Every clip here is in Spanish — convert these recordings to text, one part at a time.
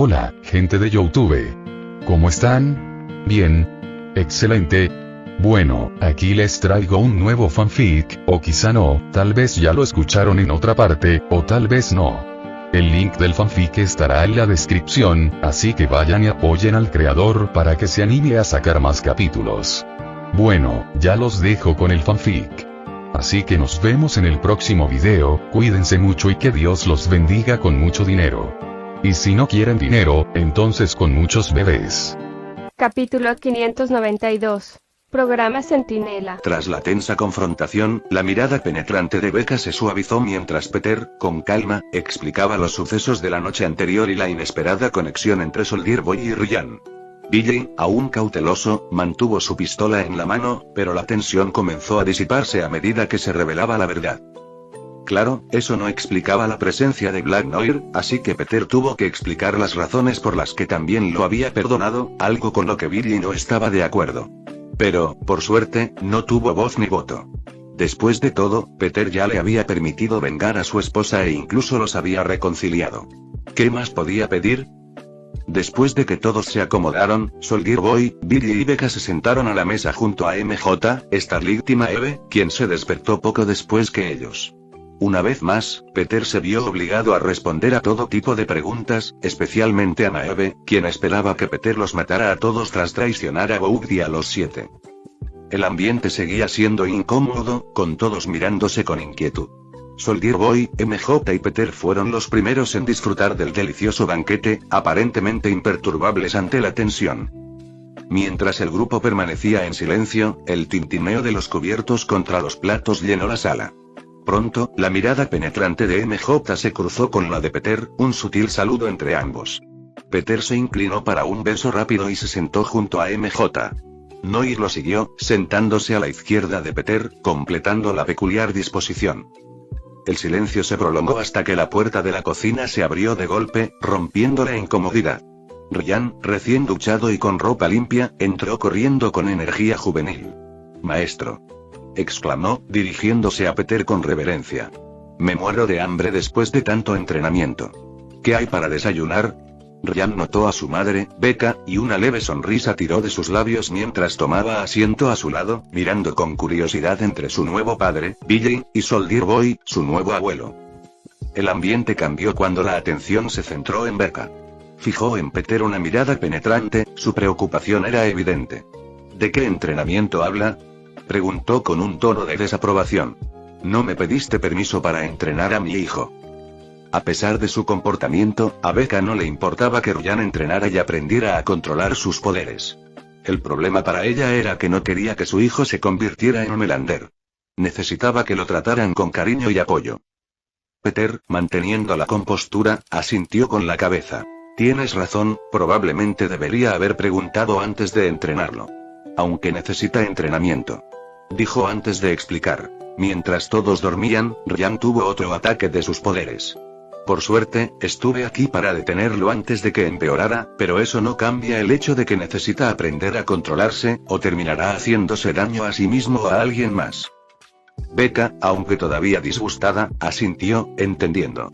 Hola, gente de YouTube. ¿Cómo están? Bien. Excelente. Bueno, aquí les traigo un nuevo fanfic, o quizá no, tal vez ya lo escucharon en otra parte, o tal vez no. El link del fanfic estará en la descripción, así que vayan y apoyen al creador para que se anime a sacar más capítulos. Bueno, ya los dejo con el fanfic. Así que nos vemos en el próximo video, cuídense mucho y que Dios los bendiga con mucho dinero. Y si no quieren dinero, entonces con muchos bebés. Capítulo 592. Programa Centinela. Tras la tensa confrontación, la mirada penetrante de Becca se suavizó mientras Peter, con calma, explicaba los sucesos de la noche anterior y la inesperada conexión entre Soldier Boy y Ryan. Billy, aún cauteloso, mantuvo su pistola en la mano, pero la tensión comenzó a disiparse a medida que se revelaba la verdad. Claro, eso no explicaba la presencia de Black Noir, así que Peter tuvo que explicar las razones por las que también lo había perdonado, algo con lo que Billy no estaba de acuerdo. Pero, por suerte, no tuvo voz ni voto. Después de todo, Peter ya le había permitido vengar a su esposa e incluso los había reconciliado. ¿Qué más podía pedir? Después de que todos se acomodaron, Soldier Boy, Billy y Becca se sentaron a la mesa junto a MJ, Starlight y Maeve, quien se despertó poco después que ellos. Una vez más, Peter se vio obligado a responder a todo tipo de preguntas, especialmente a Maeve, quien esperaba que Peter los matara a todos tras traicionar a Boog y a los 7. El ambiente seguía siendo incómodo, con todos mirándose con inquietud. Soldier Boy, MJ y Peter fueron los primeros en disfrutar del delicioso banquete, aparentemente imperturbables ante la tensión. Mientras el grupo permanecía en silencio, el tintineo de los cubiertos contra los platos llenó la sala. Pronto, la mirada penetrante de MJ se cruzó con la de Peter, un sutil saludo entre ambos. Peter se inclinó para un beso rápido y se sentó junto a MJ. Noir lo siguió, sentándose a la izquierda de Peter, completando la peculiar disposición. El silencio se prolongó hasta que la puerta de la cocina se abrió de golpe, rompiendo la incomodidad. Ryan, recién duchado y con ropa limpia, entró corriendo con energía juvenil. «Maestro», exclamó, dirigiéndose a Peter con reverencia. «Me muero de hambre después de tanto entrenamiento. ¿Qué hay para desayunar?» Ryan notó a su madre, Becca, y una leve sonrisa tiró de sus labios mientras tomaba asiento a su lado, mirando con curiosidad entre su nuevo padre, Billy, y Soldier Boy, su nuevo abuelo. El ambiente cambió cuando la atención se centró en Becca. Fijó en Peter una mirada penetrante, su preocupación era evidente. «¿De qué entrenamiento habla?», preguntó con un tono de desaprobación. «No me pediste permiso para entrenar a mi hijo». A pesar de su comportamiento, a Becca no le importaba que Ryan entrenara y aprendiera a controlar sus poderes. El problema para ella era que no quería que su hijo se convirtiera en un Melander. Necesitaba que lo trataran con cariño y apoyo. Peter, manteniendo la compostura, asintió con la cabeza. «Tienes razón, probablemente debería haber preguntado antes de entrenarlo. Aunque necesita entrenamiento», dijo antes de explicar. Mientras todos dormían, Ryan tuvo otro ataque de sus poderes. «Por suerte, estuve aquí para detenerlo antes de que empeorara, pero eso no cambia el hecho de que necesita aprender a controlarse, o terminará haciéndose daño a sí mismo o a alguien más». Becca, aunque todavía disgustada, asintió, entendiendo.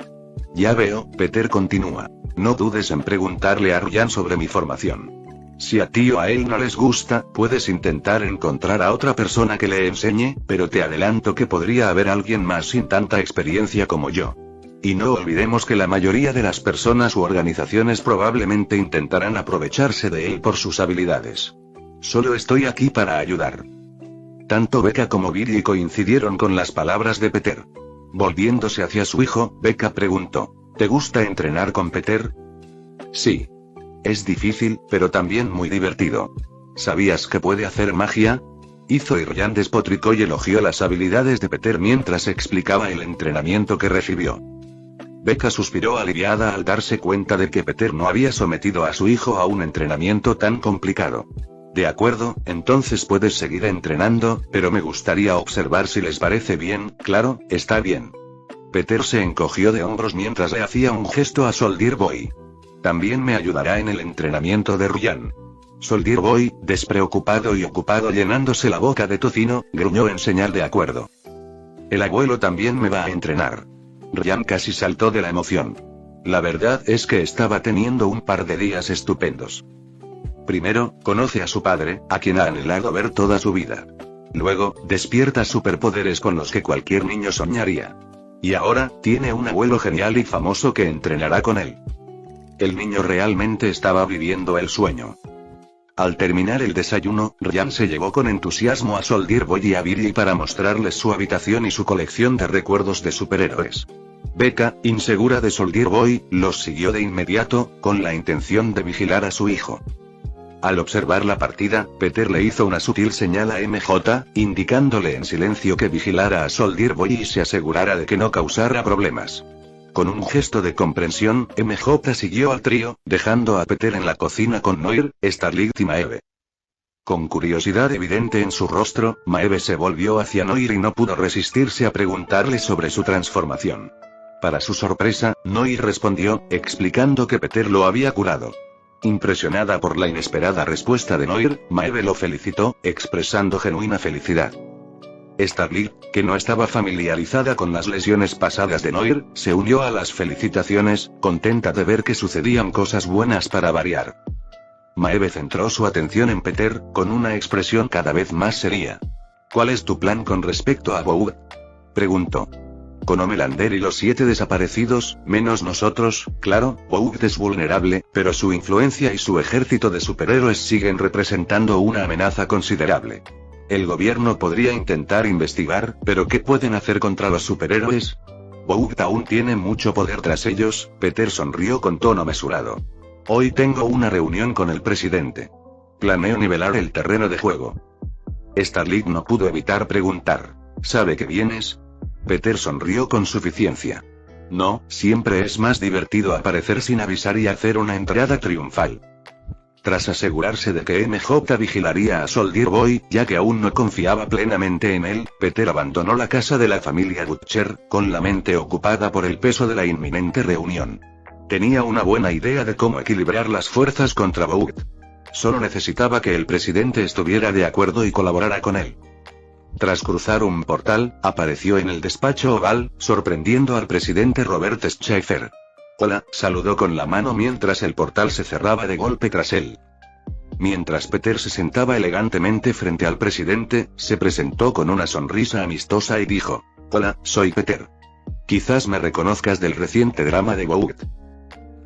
«Ya veo», Peter continúa. «No dudes en preguntarle a Ryan sobre mi formación. Si a ti o a él no les gusta, puedes intentar encontrar a otra persona que le enseñe, pero te adelanto que podría haber alguien más sin tanta experiencia como yo. Y no olvidemos que la mayoría de las personas u organizaciones probablemente intentarán aprovecharse de él por sus habilidades. Solo estoy aquí para ayudar». Tanto Becca como Billy coincidieron con las palabras de Peter. Volviéndose hacia su hijo, Becca preguntó: «¿Te gusta entrenar con Peter?». «Sí. Es difícil, pero también muy divertido». «¿Sabías que puede hacer magia?», hizo y Ryan despotricó y elogió las habilidades de Peter mientras explicaba el entrenamiento que recibió. Becca suspiró aliviada al darse cuenta de que Peter no había sometido a su hijo a un entrenamiento tan complicado. «De acuerdo, entonces puedes seguir entrenando, pero me gustaría observar si les parece bien». «Claro, está bien». Peter se encogió de hombros mientras le hacía un gesto a Soldier Boy. «También me ayudará en el entrenamiento de Ryan». Soldier Boy, despreocupado y ocupado llenándose la boca de tocino, gruñó en señal de acuerdo. «El abuelo también me va a entrenar». Ryan casi saltó de la emoción. La verdad es que estaba teniendo un par de días estupendos. Primero, conoce a su padre, a quien ha anhelado ver toda su vida. Luego, despierta superpoderes con los que cualquier niño soñaría. Y ahora, tiene un abuelo genial y famoso que entrenará con él. El niño realmente estaba viviendo el sueño. Al terminar el desayuno, Ryan se llevó con entusiasmo a Soldier Boy y a Billy para mostrarles su habitación y su colección de recuerdos de superhéroes. Becca, insegura de Soldier Boy, los siguió de inmediato, con la intención de vigilar a su hijo. Al observar la partida, Peter le hizo una sutil señal a MJ, indicándole en silencio que vigilara a Soldier Boy y se asegurara de que no causara problemas. Con un gesto de comprensión, MJ siguió al trío, dejando a Peter en la cocina con Noir, Starlight y Maeve. Con curiosidad evidente en su rostro, Maeve se volvió hacia Noir y no pudo resistirse a preguntarle sobre su transformación. Para su sorpresa, Noir respondió, explicando que Peter lo había curado. Impresionada por la inesperada respuesta de Noir, Maeve lo felicitó, expresando genuina felicidad. Starlight, que no estaba familiarizada con las lesiones pasadas de Noir, se unió a las felicitaciones, contenta de ver que sucedían cosas buenas para variar. Maeve centró su atención en Peter, con una expresión cada vez más seria. ¿Cuál es tu plan con respecto a Boug? Preguntó. Con Homelander y los 7 desaparecidos, menos nosotros, claro, Boug es vulnerable, pero su influencia y su ejército de superhéroes siguen representando una amenaza considerable. El gobierno podría intentar investigar, pero ¿qué pueden hacer contra los superhéroes? Boug aún tiene mucho poder tras ellos. Peter sonrió con tono mesurado. Hoy tengo una reunión con el presidente. Planeo nivelar el terreno de juego. Starlight no pudo evitar preguntar. ¿Sabe que vienes? Peter sonrió con suficiencia. No, siempre es más divertido aparecer sin avisar y hacer una entrada triunfal. Tras asegurarse de que MJ vigilaría a Soldier Boy, ya que aún no confiaba plenamente en él, Peter abandonó la casa de la familia Butcher, con la mente ocupada por el peso de la inminente reunión. Tenía una buena idea de cómo equilibrar las fuerzas contra Boug. Solo necesitaba que el presidente estuviera de acuerdo y colaborara con él. Tras cruzar un portal, apareció en el despacho oval, sorprendiendo al presidente Robert Schaeffer. Hola, saludó con la mano mientras el portal se cerraba de golpe tras él. Mientras Peter se sentaba elegantemente frente al presidente, se presentó con una sonrisa amistosa y dijo: Hola, soy Peter. Quizás me reconozcas del reciente drama de Boug.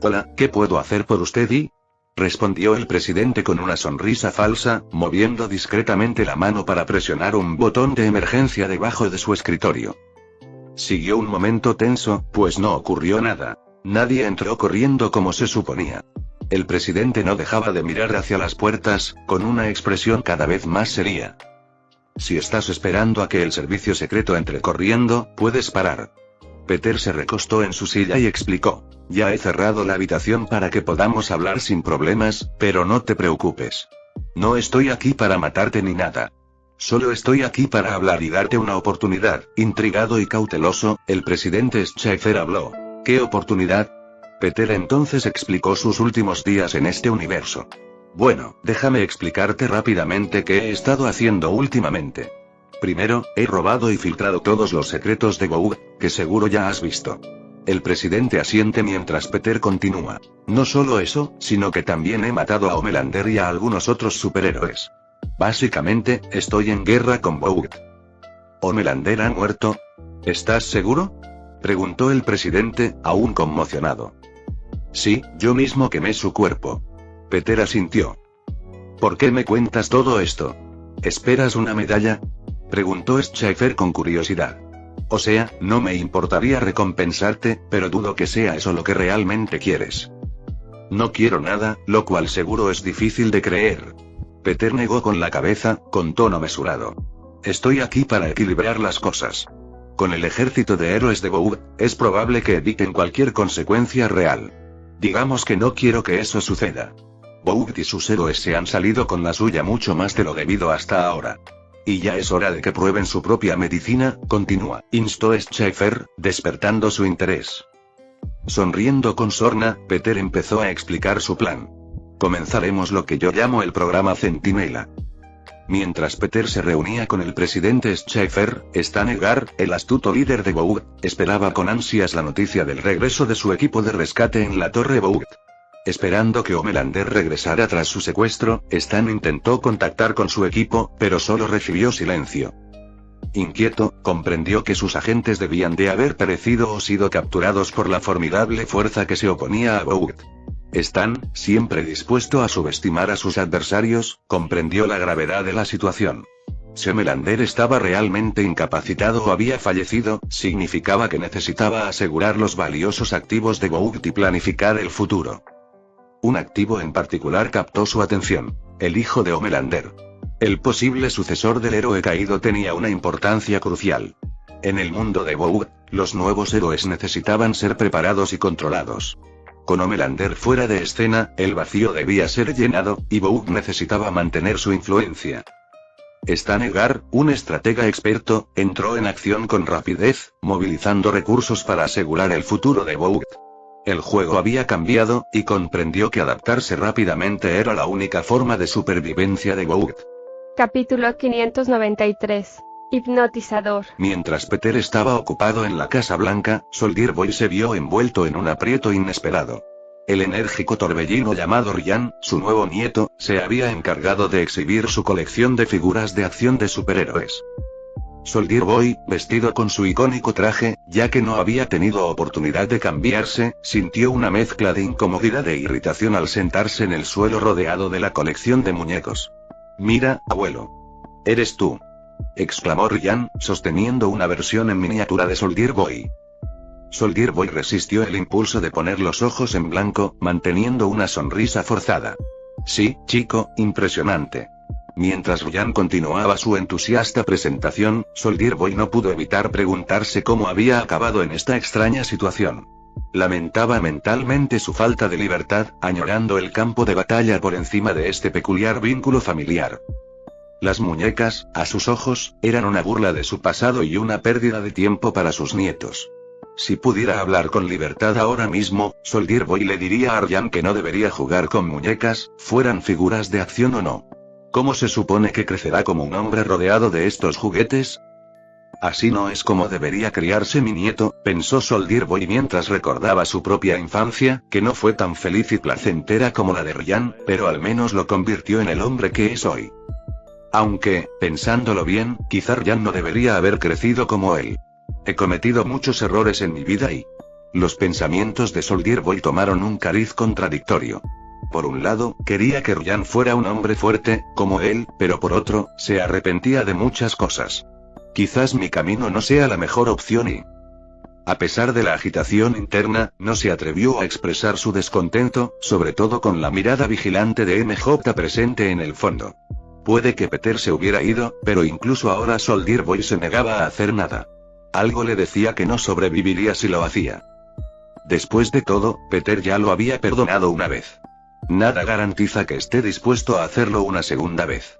Hola, ¿qué puedo hacer por usted y? Respondió el presidente con una sonrisa falsa, moviendo discretamente la mano para presionar un botón de emergencia debajo de su escritorio. Siguió un momento tenso, pues no ocurrió nada. Nadie entró corriendo como se suponía. El presidente no dejaba de mirar hacia las puertas, con una expresión cada vez más seria. Si estás esperando a que el servicio secreto entre corriendo, puedes parar. Peter se recostó en su silla y explicó. Ya he cerrado la habitación para que podamos hablar sin problemas, pero no te preocupes. No estoy aquí para matarte ni nada. Solo estoy aquí para hablar y darte una oportunidad. Intrigado y cauteloso, el presidente Schaeffer habló. ¿Qué oportunidad? Peter entonces explicó sus últimos días en este universo. Bueno, déjame explicarte rápidamente qué he estado haciendo últimamente. Primero, he robado y filtrado todos los secretos de Boug, que seguro ya has visto. El presidente asiente mientras Peter continúa. No solo eso, sino que también he matado a Homelander y a algunos otros superhéroes. Básicamente, estoy en guerra con Boug. ¿Homelander ha muerto? ¿Estás seguro? Preguntó el presidente, aún conmocionado. Sí, yo mismo quemé su cuerpo. Peter asintió. ¿Por qué me cuentas todo esto? ¿Esperas una medalla? Preguntó Schaeffer con curiosidad. O sea, no me importaría recompensarte, pero dudo que sea eso lo que realmente quieres. No quiero nada, lo cual seguro es difícil de creer. Peter negó con la cabeza, con tono mesurado. Estoy aquí para equilibrar las cosas. Con el ejército de héroes de Boug, es probable que eviten cualquier consecuencia real. Digamos que no quiero que eso suceda. Boug y sus héroes se han salido con la suya mucho más de lo debido hasta ahora. Y ya es hora de que prueben su propia medicina, continúa, instó Schaeffer, despertando su interés. Sonriendo con sorna, Peter empezó a explicar su plan. Comenzaremos lo que yo llamo el programa Centinela. Mientras Peter se reunía con el presidente Schaefer, Stanegar, el astuto líder de Vogt, esperaba con ansias la noticia del regreso de su equipo de rescate en la Torre Vogt. Esperando que Homelander regresara tras su secuestro, Stan intentó contactar con su equipo, pero solo recibió silencio. Inquieto, comprendió que sus agentes debían de haber perecido o sido capturados por la formidable fuerza que se oponía a Vogt. Stan, siempre dispuesto a subestimar a sus adversarios, comprendió la gravedad de la situación. Si Homelander estaba realmente incapacitado o había fallecido, significaba que necesitaba asegurar los valiosos activos de Vogt y planificar el futuro. Un activo en particular captó su atención: el hijo de Homelander. El posible sucesor del héroe caído tenía una importancia crucial. En el mundo de Vogt, los nuevos héroes necesitaban ser preparados y controlados. Con Homelander fuera de escena, el vacío debía ser llenado, y Vogt necesitaba mantener su influencia. Stanegar, un estratega experto, entró en acción con rapidez, movilizando recursos para asegurar el futuro de Vogt. El juego había cambiado, y comprendió que adaptarse rápidamente era la única forma de supervivencia de Vogt. Capítulo 593. Hipnotizador. Mientras Peter estaba ocupado en la Casa Blanca, Soldier Boy se vio envuelto en un aprieto inesperado. El enérgico torbellino llamado Ryan, su nuevo nieto, se había encargado de exhibir su colección de figuras de acción de superhéroes. Soldier Boy, vestido con su icónico traje, ya que no había tenido oportunidad de cambiarse, sintió una mezcla de incomodidad e irritación al sentarse en el suelo rodeado de la colección de muñecos. «Mira, abuelo. Eres tú», exclamó Ryan, sosteniendo una versión en miniatura de Soldier Boy. Soldier Boy resistió el impulso de poner los ojos en blanco, manteniendo una sonrisa forzada. «Sí, chico, impresionante». Mientras Ryan continuaba su entusiasta presentación, Soldier Boy no pudo evitar preguntarse cómo había acabado en esta extraña situación. Lamentaba mentalmente su falta de libertad, añorando el campo de batalla por encima de este peculiar vínculo familiar. Las muñecas, a sus ojos, eran una burla de su pasado y una pérdida de tiempo para sus nietos. Si pudiera hablar con libertad ahora mismo, Soldier Boy le diría a Ryan que no debería jugar con muñecas, fueran figuras de acción o no. ¿Cómo se supone que crecerá como un hombre rodeado de estos juguetes? Así no es como debería criarse mi nieto, pensó Soldier Boy mientras recordaba su propia infancia, que no fue tan feliz y placentera como la de Ryan, pero al menos lo convirtió en el hombre que es hoy. Aunque, pensándolo bien, quizá Ryan no debería haber crecido como él. He cometido muchos errores en mi vida y... Los pensamientos de Soldier Boy tomaron un cariz contradictorio. Por un lado, quería que Ryan fuera un hombre fuerte, como él, pero por otro, se arrepentía de muchas cosas. Quizás mi camino no sea la mejor opción y... A pesar de la agitación interna, no se atrevió a expresar su descontento, sobre todo con la mirada vigilante de MJ presente en el fondo. Puede que Peter se hubiera ido, pero incluso ahora Soldier Boy se negaba a hacer nada. Algo le decía que no sobreviviría si lo hacía. Después de todo, Peter ya lo había perdonado una vez. Nada garantiza que esté dispuesto a hacerlo una segunda vez.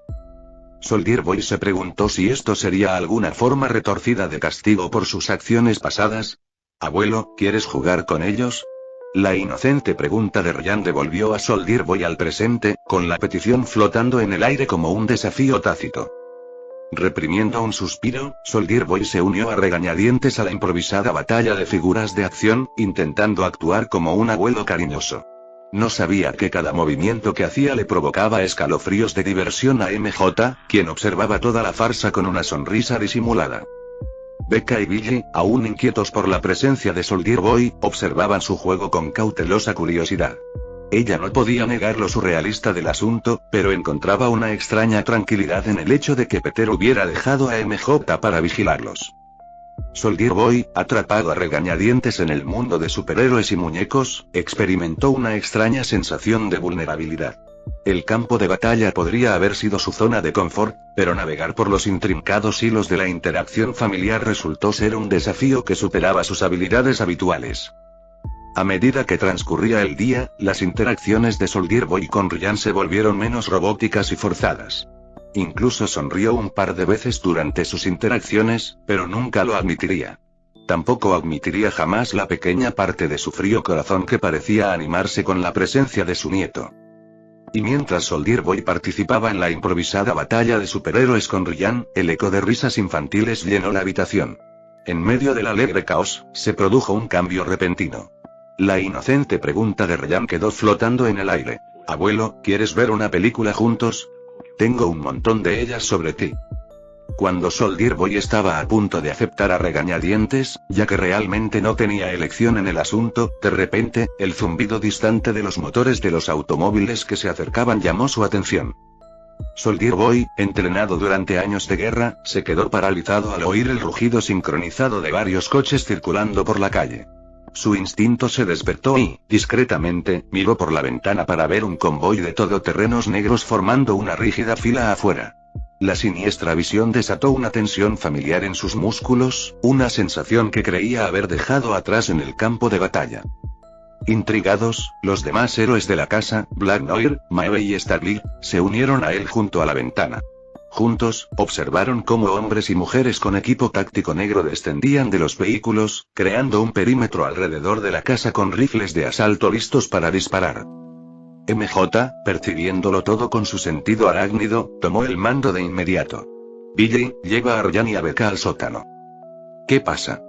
Soldier Boy se preguntó si esto sería alguna forma retorcida de castigo por sus acciones pasadas. «Abuelo, ¿quieres jugar con ellos?». La inocente pregunta de Ryan devolvió a Soldier Boy al presente, con la petición flotando en el aire como un desafío tácito. Reprimiendo un suspiro, Soldier Boy se unió a regañadientes a la improvisada batalla de figuras de acción, intentando actuar como un abuelo cariñoso. No sabía que cada movimiento que hacía le provocaba escalofríos de diversión a MJ, quien observaba toda la farsa con una sonrisa disimulada. Becca y Billy, aún inquietos por la presencia de Soldier Boy, observaban su juego con cautelosa curiosidad. Ella no podía negar lo surrealista del asunto, pero encontraba una extraña tranquilidad en el hecho de que Peter hubiera dejado a MJ para vigilarlos. Soldier Boy, atrapado a regañadientes en el mundo de superhéroes y muñecos, experimentó una extraña sensación de vulnerabilidad. El campo de batalla podría haber sido su zona de confort, pero navegar por los intrincados hilos de la interacción familiar resultó ser un desafío que superaba sus habilidades habituales. A medida que transcurría el día, las interacciones de Soldier Boy con Ryan se volvieron menos robóticas y forzadas. Incluso sonrió un par de veces durante sus interacciones, pero nunca lo admitiría. Tampoco admitiría jamás la pequeña parte de su frío corazón que parecía animarse con la presencia de su nieto. Y mientras Soldier Boy participaba en la improvisada batalla de superhéroes con Ryan, el eco de risas infantiles llenó la habitación. En medio del alegre caos, se produjo un cambio repentino. La inocente pregunta de Ryan quedó flotando en el aire. Abuelo, ¿quieres ver una película juntos? Tengo un montón de ellas sobre ti. Cuando Soldier Boy estaba a punto de aceptar a regañadientes, ya que realmente no tenía elección en el asunto, de repente, el zumbido distante de los motores de los automóviles que se acercaban llamó su atención. Soldier Boy, entrenado durante años de guerra, se quedó paralizado al oír el rugido sincronizado de varios coches circulando por la calle. Su instinto se despertó y, discretamente, miró por la ventana para ver un convoy de todoterrenos negros formando una rígida fila afuera. La siniestra visión desató una tensión familiar en sus músculos, una sensación que creía haber dejado atrás en el campo de batalla. Intrigados, los demás héroes de la casa, Black Noir, Maeve y Starling, se unieron a él junto a la ventana. Juntos, observaron cómo hombres y mujeres con equipo táctico negro descendían de los vehículos, creando un perímetro alrededor de la casa con rifles de asalto listos para disparar. MJ, percibiéndolo todo con su sentido arácnido, tomó el mando de inmediato. Billy, lleva a Ryan y a Becca al sótano. ¿Qué pasa?,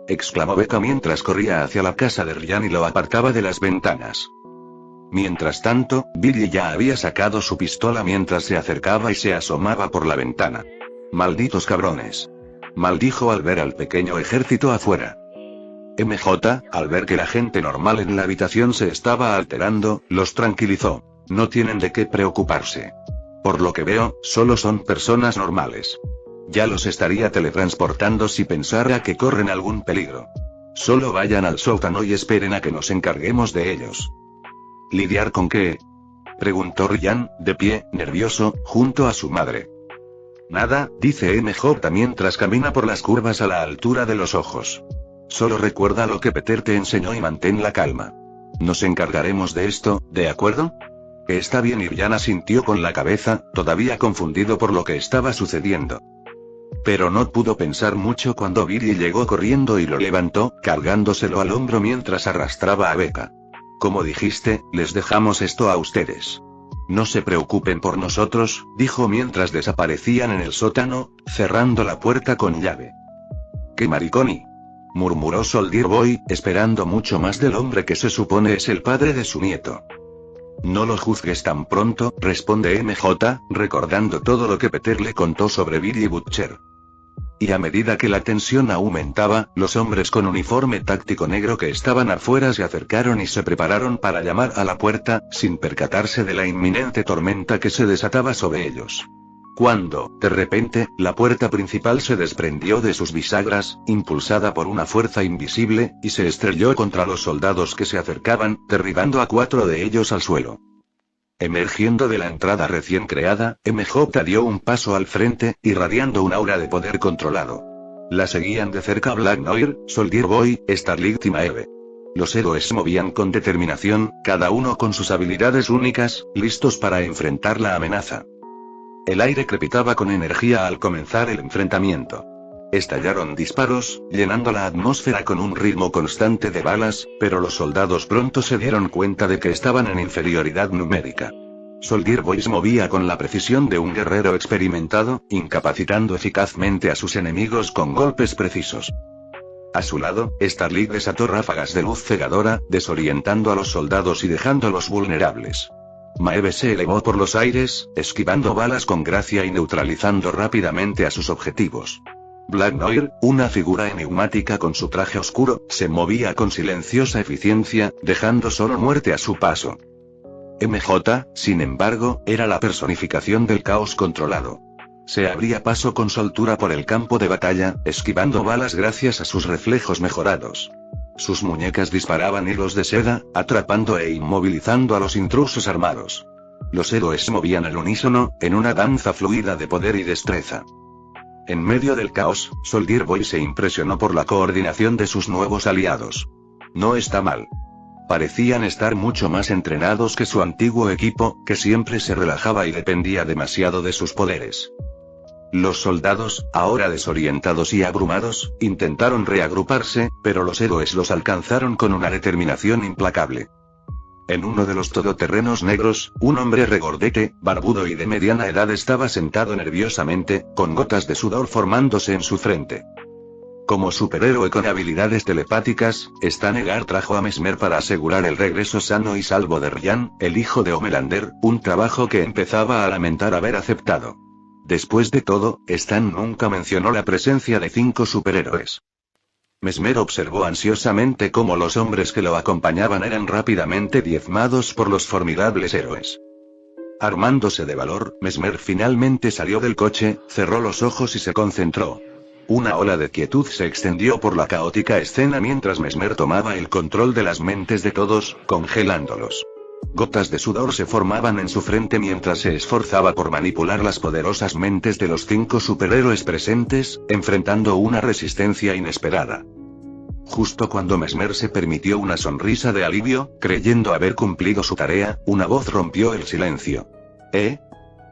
exclamó Becca mientras corría hacia la casa de Ryan y lo apartaba de las ventanas. Mientras tanto, Billy ya había sacado su pistola mientras se acercaba y se asomaba por la ventana. «Malditos cabrones», maldijo al ver al pequeño ejército afuera. MJ, al ver que la gente normal en la habitación se estaba alterando, los tranquilizó. No tienen de qué preocuparse. Por lo que veo, solo son personas normales. Ya los estaría teletransportando si pensara que corren algún peligro. Solo vayan al sótano y esperen a que nos encarguemos de ellos. ¿Lidiar con qué?, preguntó Ryan, de pie, nervioso, junto a su madre. Nada, dice MJ mientras camina por las curvas a la altura de los ojos. Solo recuerda lo que Peter te enseñó y mantén la calma. Nos encargaremos de esto, ¿de acuerdo? Está bien. Ryan asintió con la cabeza, todavía confundido por lo que estaba sucediendo. Pero no pudo pensar mucho cuando Billy llegó corriendo y lo levantó, cargándoselo al hombro mientras arrastraba a Becca. Como dijiste, les dejamos esto a ustedes. No se preocupen por nosotros, dijo mientras desaparecían en el sótano, cerrando la puerta con llave. ¡Qué mariconi!, murmuró Soldier Boy, esperando mucho más del hombre que se supone es el padre de su nieto. No lo juzgues tan pronto, responde MJ, recordando todo lo que Peter le contó sobre Billy Butcher. Y a medida que la tensión aumentaba, los hombres con uniforme táctico negro que estaban afuera se acercaron y se prepararon para llamar a la puerta, sin percatarse de la inminente tormenta que se desataba sobre ellos. Cuando, de repente, la puerta principal se desprendió de sus bisagras, impulsada por una fuerza invisible, y se estrelló contra los soldados que se acercaban, derribando a 4 de ellos al suelo. Emergiendo de la entrada recién creada, MJ dio un paso al frente, irradiando un aura de poder controlado. La seguían de cerca Black Noir, Soldier Boy, Starling y Maeve. Los héroes se movían con determinación, cada uno con sus habilidades únicas, listos para enfrentar la amenaza. El aire crepitaba con energía al comenzar el enfrentamiento. Estallaron disparos, llenando la atmósfera con un ritmo constante de balas, pero los soldados pronto se dieron cuenta de que estaban en inferioridad numérica. Soldier Boy se movía con la precisión de un guerrero experimentado, incapacitando eficazmente a sus enemigos con golpes precisos. A su lado, Starling desató ráfagas de luz cegadora, desorientando a los soldados y dejándolos vulnerables. Maeve se elevó por los aires, esquivando balas con gracia y neutralizando rápidamente a sus objetivos. Black Noir, una figura enigmática con su traje oscuro, se movía con silenciosa eficiencia, dejando solo muerte a su paso. MJ, sin embargo, era la personificación del caos controlado. Se abría paso con soltura por el campo de batalla, esquivando balas gracias a sus reflejos mejorados. Sus muñecas disparaban hilos de seda, atrapando e inmovilizando a los intrusos armados. Los héroes se movían al unísono, en una danza fluida de poder y destreza. En medio del caos, Soldier Boy se impresionó por la coordinación de sus nuevos aliados. No está mal. Parecían estar mucho más entrenados que su antiguo equipo, que siempre se relajaba y dependía demasiado de sus poderes. Los soldados, ahora desorientados y abrumados, intentaron reagruparse, pero los héroes los alcanzaron con una determinación implacable. En uno de los todoterrenos negros, un hombre regordete, barbudo y de mediana edad estaba sentado nerviosamente, con gotas de sudor formándose en su frente. Como superhéroe con habilidades telepáticas, Stanegar trajo a Mesmer para asegurar el regreso sano y salvo de Ryan, el hijo de Homelander, un trabajo que empezaba a lamentar haber aceptado. Después de todo, Stan nunca mencionó la presencia de 5 superhéroes. Mesmer observó ansiosamente cómo los hombres que lo acompañaban eran rápidamente diezmados por los formidables héroes. Armándose de valor, Mesmer finalmente salió del coche, cerró los ojos y se concentró. Una ola de quietud se extendió por la caótica escena mientras Mesmer tomaba el control de las mentes de todos, congelándolos. Gotas de sudor se formaban en su frente mientras se esforzaba por manipular las poderosas mentes de los 5 superhéroes presentes, enfrentando una resistencia inesperada. Justo cuando Mesmer se permitió una sonrisa de alivio, creyendo haber cumplido su tarea, una voz rompió el silencio.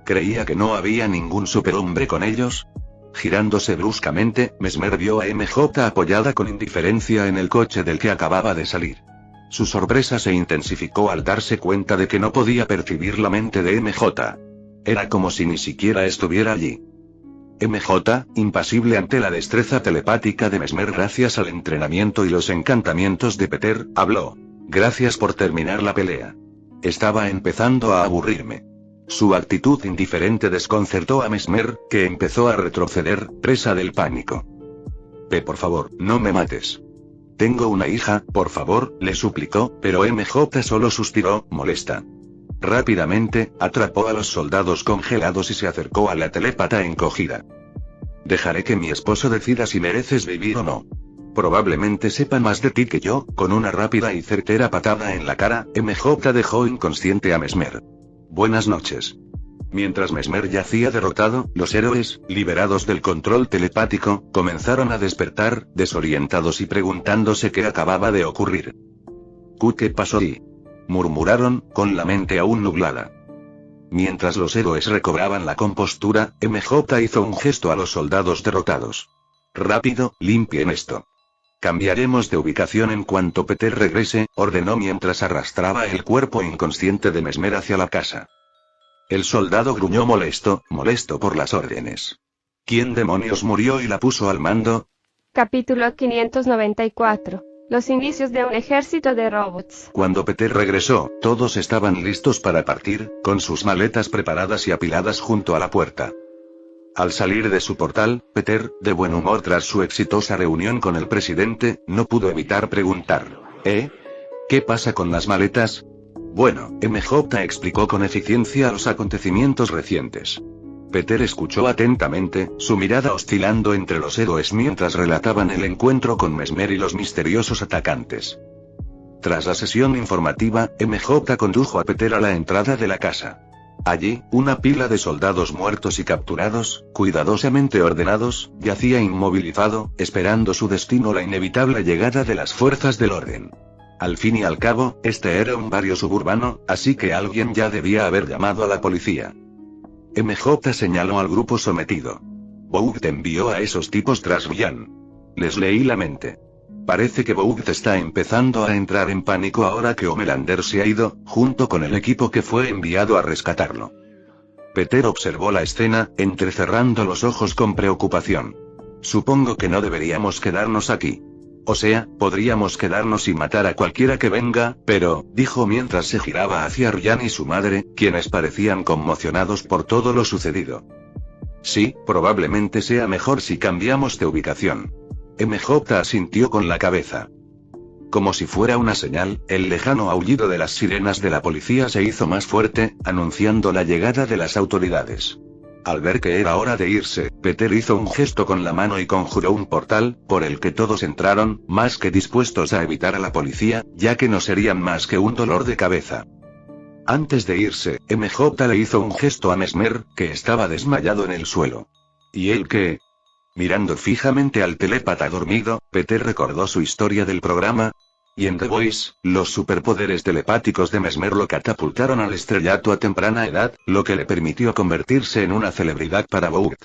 ¿Creía que no había ningún superhombre con ellos? Girándose bruscamente, Mesmer vio a MJ apoyada con indiferencia en el coche del que acababa de salir. Su sorpresa se intensificó al darse cuenta de que no podía percibir la mente de MJ. Era como si ni siquiera estuviera allí. MJ, impasible ante la destreza telepática de Mesmer gracias al entrenamiento y los encantamientos de Peter, habló. Gracias por terminar la pelea. Estaba empezando a aburrirme. Su actitud indiferente desconcertó a Mesmer, que empezó a retroceder, presa del pánico. Por favor, no me mates. Tengo una hija, por favor, le suplicó, pero MJ solo suspiró, molesta. Rápidamente, atrapó a los soldados congelados y se acercó a la telépata encogida. Dejaré que mi esposo decida si mereces vivir o no. Probablemente sepa más de ti que yo. Con una rápida y certera patada en la cara, MJ dejó inconsciente a Mesmer. Buenas noches. Mientras Mesmer yacía derrotado, los héroes, liberados del control telepático, comenzaron a despertar, desorientados y preguntándose qué acababa de ocurrir. ¿Qué pasó ahí?, murmuraron, con la mente aún nublada. Mientras los héroes recobraban la compostura, MJ hizo un gesto a los soldados derrotados. Rápido, limpien esto. Cambiaremos de ubicación en cuanto Peter regrese, ordenó mientras arrastraba el cuerpo inconsciente de Mesmer hacia la casa. El soldado gruñó molesto por las órdenes. ¿Quién demonios murió y la puso al mando? Capítulo 594. Los inicios de un ejército de robots. Cuando Peter regresó, todos estaban listos para partir, con sus maletas preparadas y apiladas junto a la puerta. Al salir de su portal, Peter, de buen humor tras su exitosa reunión con el presidente, no pudo evitar preguntar. ¿Qué pasa con las maletas? Bueno, MJ explicó con eficiencia los acontecimientos recientes. Peter escuchó atentamente, su mirada oscilando entre los héroes mientras relataban el encuentro con Mesmer y los misteriosos atacantes. Tras la sesión informativa, MJ condujo a Peter a la entrada de la casa. Allí, una pila de soldados muertos y capturados, cuidadosamente ordenados, yacía inmovilizado, esperando su destino, la inevitable llegada de las fuerzas del orden. Al fin y al cabo, este era un barrio suburbano, así que alguien ya debía haber llamado a la policía. MJ señaló al grupo sometido. Vogt envió a esos tipos tras Ryan. Les leí la mente. Parece que Vogt está empezando a entrar en pánico ahora que Homelander se ha ido, junto con el equipo que fue enviado a rescatarlo. Peter observó la escena, entrecerrando los ojos con preocupación. Supongo que no deberíamos quedarnos aquí. O sea, podríamos quedarnos y matar a cualquiera que venga, pero, dijo mientras se giraba hacia Ryan y su madre, quienes parecían conmocionados por todo lo sucedido. Sí, probablemente sea mejor si cambiamos de ubicación. MJ asintió con la cabeza. Como si fuera una señal, el lejano aullido de las sirenas de la policía se hizo más fuerte, anunciando la llegada de las autoridades. Al ver que era hora de irse, Peter hizo un gesto con la mano y conjuró un portal, por el que todos entraron, más que dispuestos a evitar a la policía, ya que no serían más que un dolor de cabeza. Antes de irse, MJ le hizo un gesto a Mesmer, que estaba desmayado en el suelo. ¿Y él qué? Mirando fijamente al telépata dormido, Peter recordó su historia del programa. Y en The Voice, los superpoderes telepáticos de Mesmer lo catapultaron al estrellato a temprana edad, lo que le permitió convertirse en una celebridad para Vogt.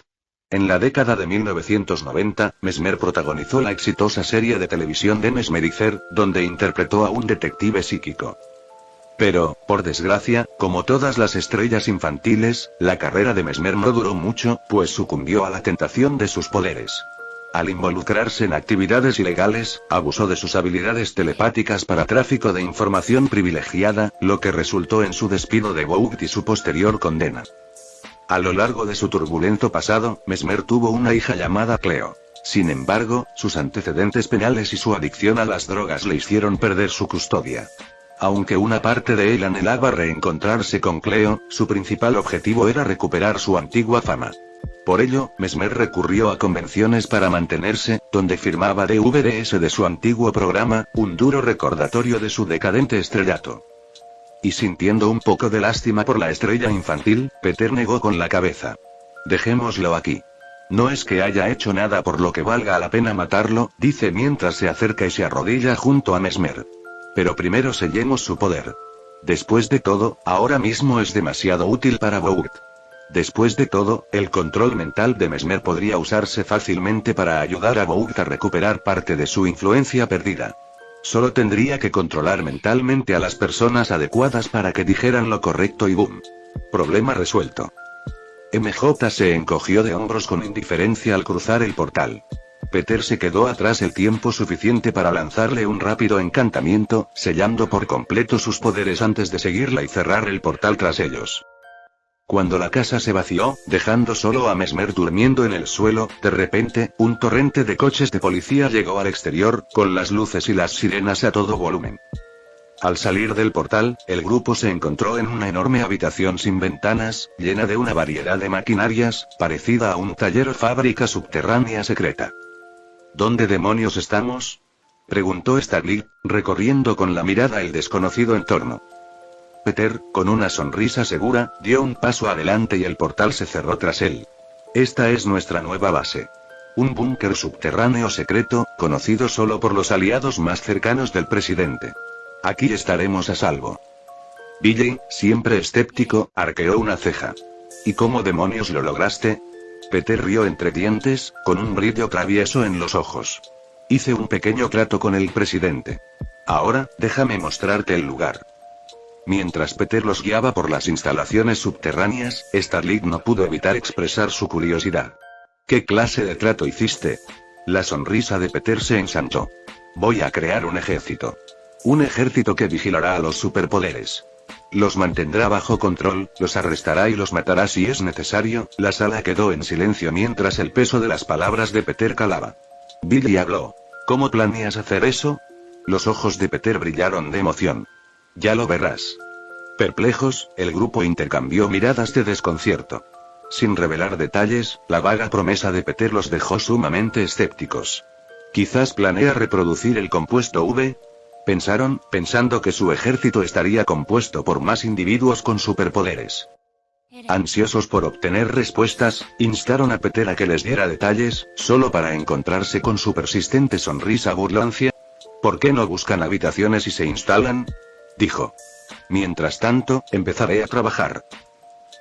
En la década de 1990, Mesmer protagonizó la exitosa serie de televisión de Mesmerizer, donde interpretó a un detective psíquico. Pero, por desgracia, como todas las estrellas infantiles, la carrera de Mesmer no duró mucho, pues sucumbió a la tentación de sus poderes. Al involucrarse en actividades ilegales, abusó de sus habilidades telepáticas para tráfico de información privilegiada, lo que resultó en su despido de Vogt y su posterior condena. A lo largo de su turbulento pasado, Mesmer tuvo una hija llamada Cleo. Sin embargo, sus antecedentes penales y su adicción a las drogas le hicieron perder su custodia. Aunque una parte de él anhelaba reencontrarse con Cleo, su principal objetivo era recuperar su antigua fama. Por ello, Mesmer recurrió a convenciones para mantenerse, donde firmaba DVDs de su antiguo programa, un duro recordatorio de su decadente estrellato. Y sintiendo un poco de lástima por la estrella infantil, Peter negó con la cabeza. Dejémoslo aquí. No es que haya hecho nada por lo que valga la pena matarlo, dice mientras se acerca y se arrodilla junto a Mesmer. Pero primero sellemos su poder. Después de todo, ahora mismo es demasiado útil para Vogt. Después de todo, el control mental de Mesmer podría usarse fácilmente para ayudar a Vogt a recuperar parte de su influencia perdida. Solo tendría que controlar mentalmente a las personas adecuadas para que dijeran lo correcto y boom. Problema resuelto. MJ se encogió de hombros con indiferencia al cruzar el portal. Peter se quedó atrás el tiempo suficiente para lanzarle un rápido encantamiento, sellando por completo sus poderes antes de seguirla y cerrar el portal tras ellos. Cuando la casa se vació, dejando solo a Mesmer durmiendo en el suelo, de repente, un torrente de coches de policía llegó al exterior, con las luces y las sirenas a todo volumen. Al salir del portal, el grupo se encontró en una enorme habitación sin ventanas, llena de una variedad de maquinarias, parecida a un taller o fábrica subterránea secreta. ¿Dónde demonios estamos?, preguntó Starlight, recorriendo con la mirada el desconocido entorno. Peter, con una sonrisa segura, dio un paso adelante y el portal se cerró tras él. Esta es nuestra nueva base. Un búnker subterráneo secreto, conocido solo por los aliados más cercanos del presidente. Aquí estaremos a salvo. Billy, siempre escéptico, arqueó una ceja. ¿Y cómo demonios lo lograste? Peter rió entre dientes, con un brillo travieso en los ojos. Hice un pequeño trato con el presidente. Ahora, déjame mostrarte el lugar. Mientras Peter los guiaba por las instalaciones subterráneas, Starlight no pudo evitar expresar su curiosidad. ¿Qué clase de trato hiciste? La sonrisa de Peter se ensanchó. Voy a crear un ejército. Un ejército que vigilará a los superpoderes. Los mantendrá bajo control, los arrestará y los matará si es necesario. La sala quedó en silencio mientras el peso de las palabras de Peter calaba. Billy habló. ¿Cómo planeas hacer eso? Los ojos de Peter brillaron de emoción. Ya lo verás. Perplejos, el grupo intercambió miradas de desconcierto. Sin revelar detalles, la vaga promesa de Peter los dejó sumamente escépticos. Quizás planea reproducir el compuesto V. Pensaron, pensando que su ejército estaría compuesto por más individuos con superpoderes. Ansiosos por obtener respuestas, instaron a Peter a que les diera detalles, solo para encontrarse con su persistente sonrisa burlancia. ¿Por qué no buscan habitaciones y se instalan?, dijo. Mientras tanto, empezaré a trabajar.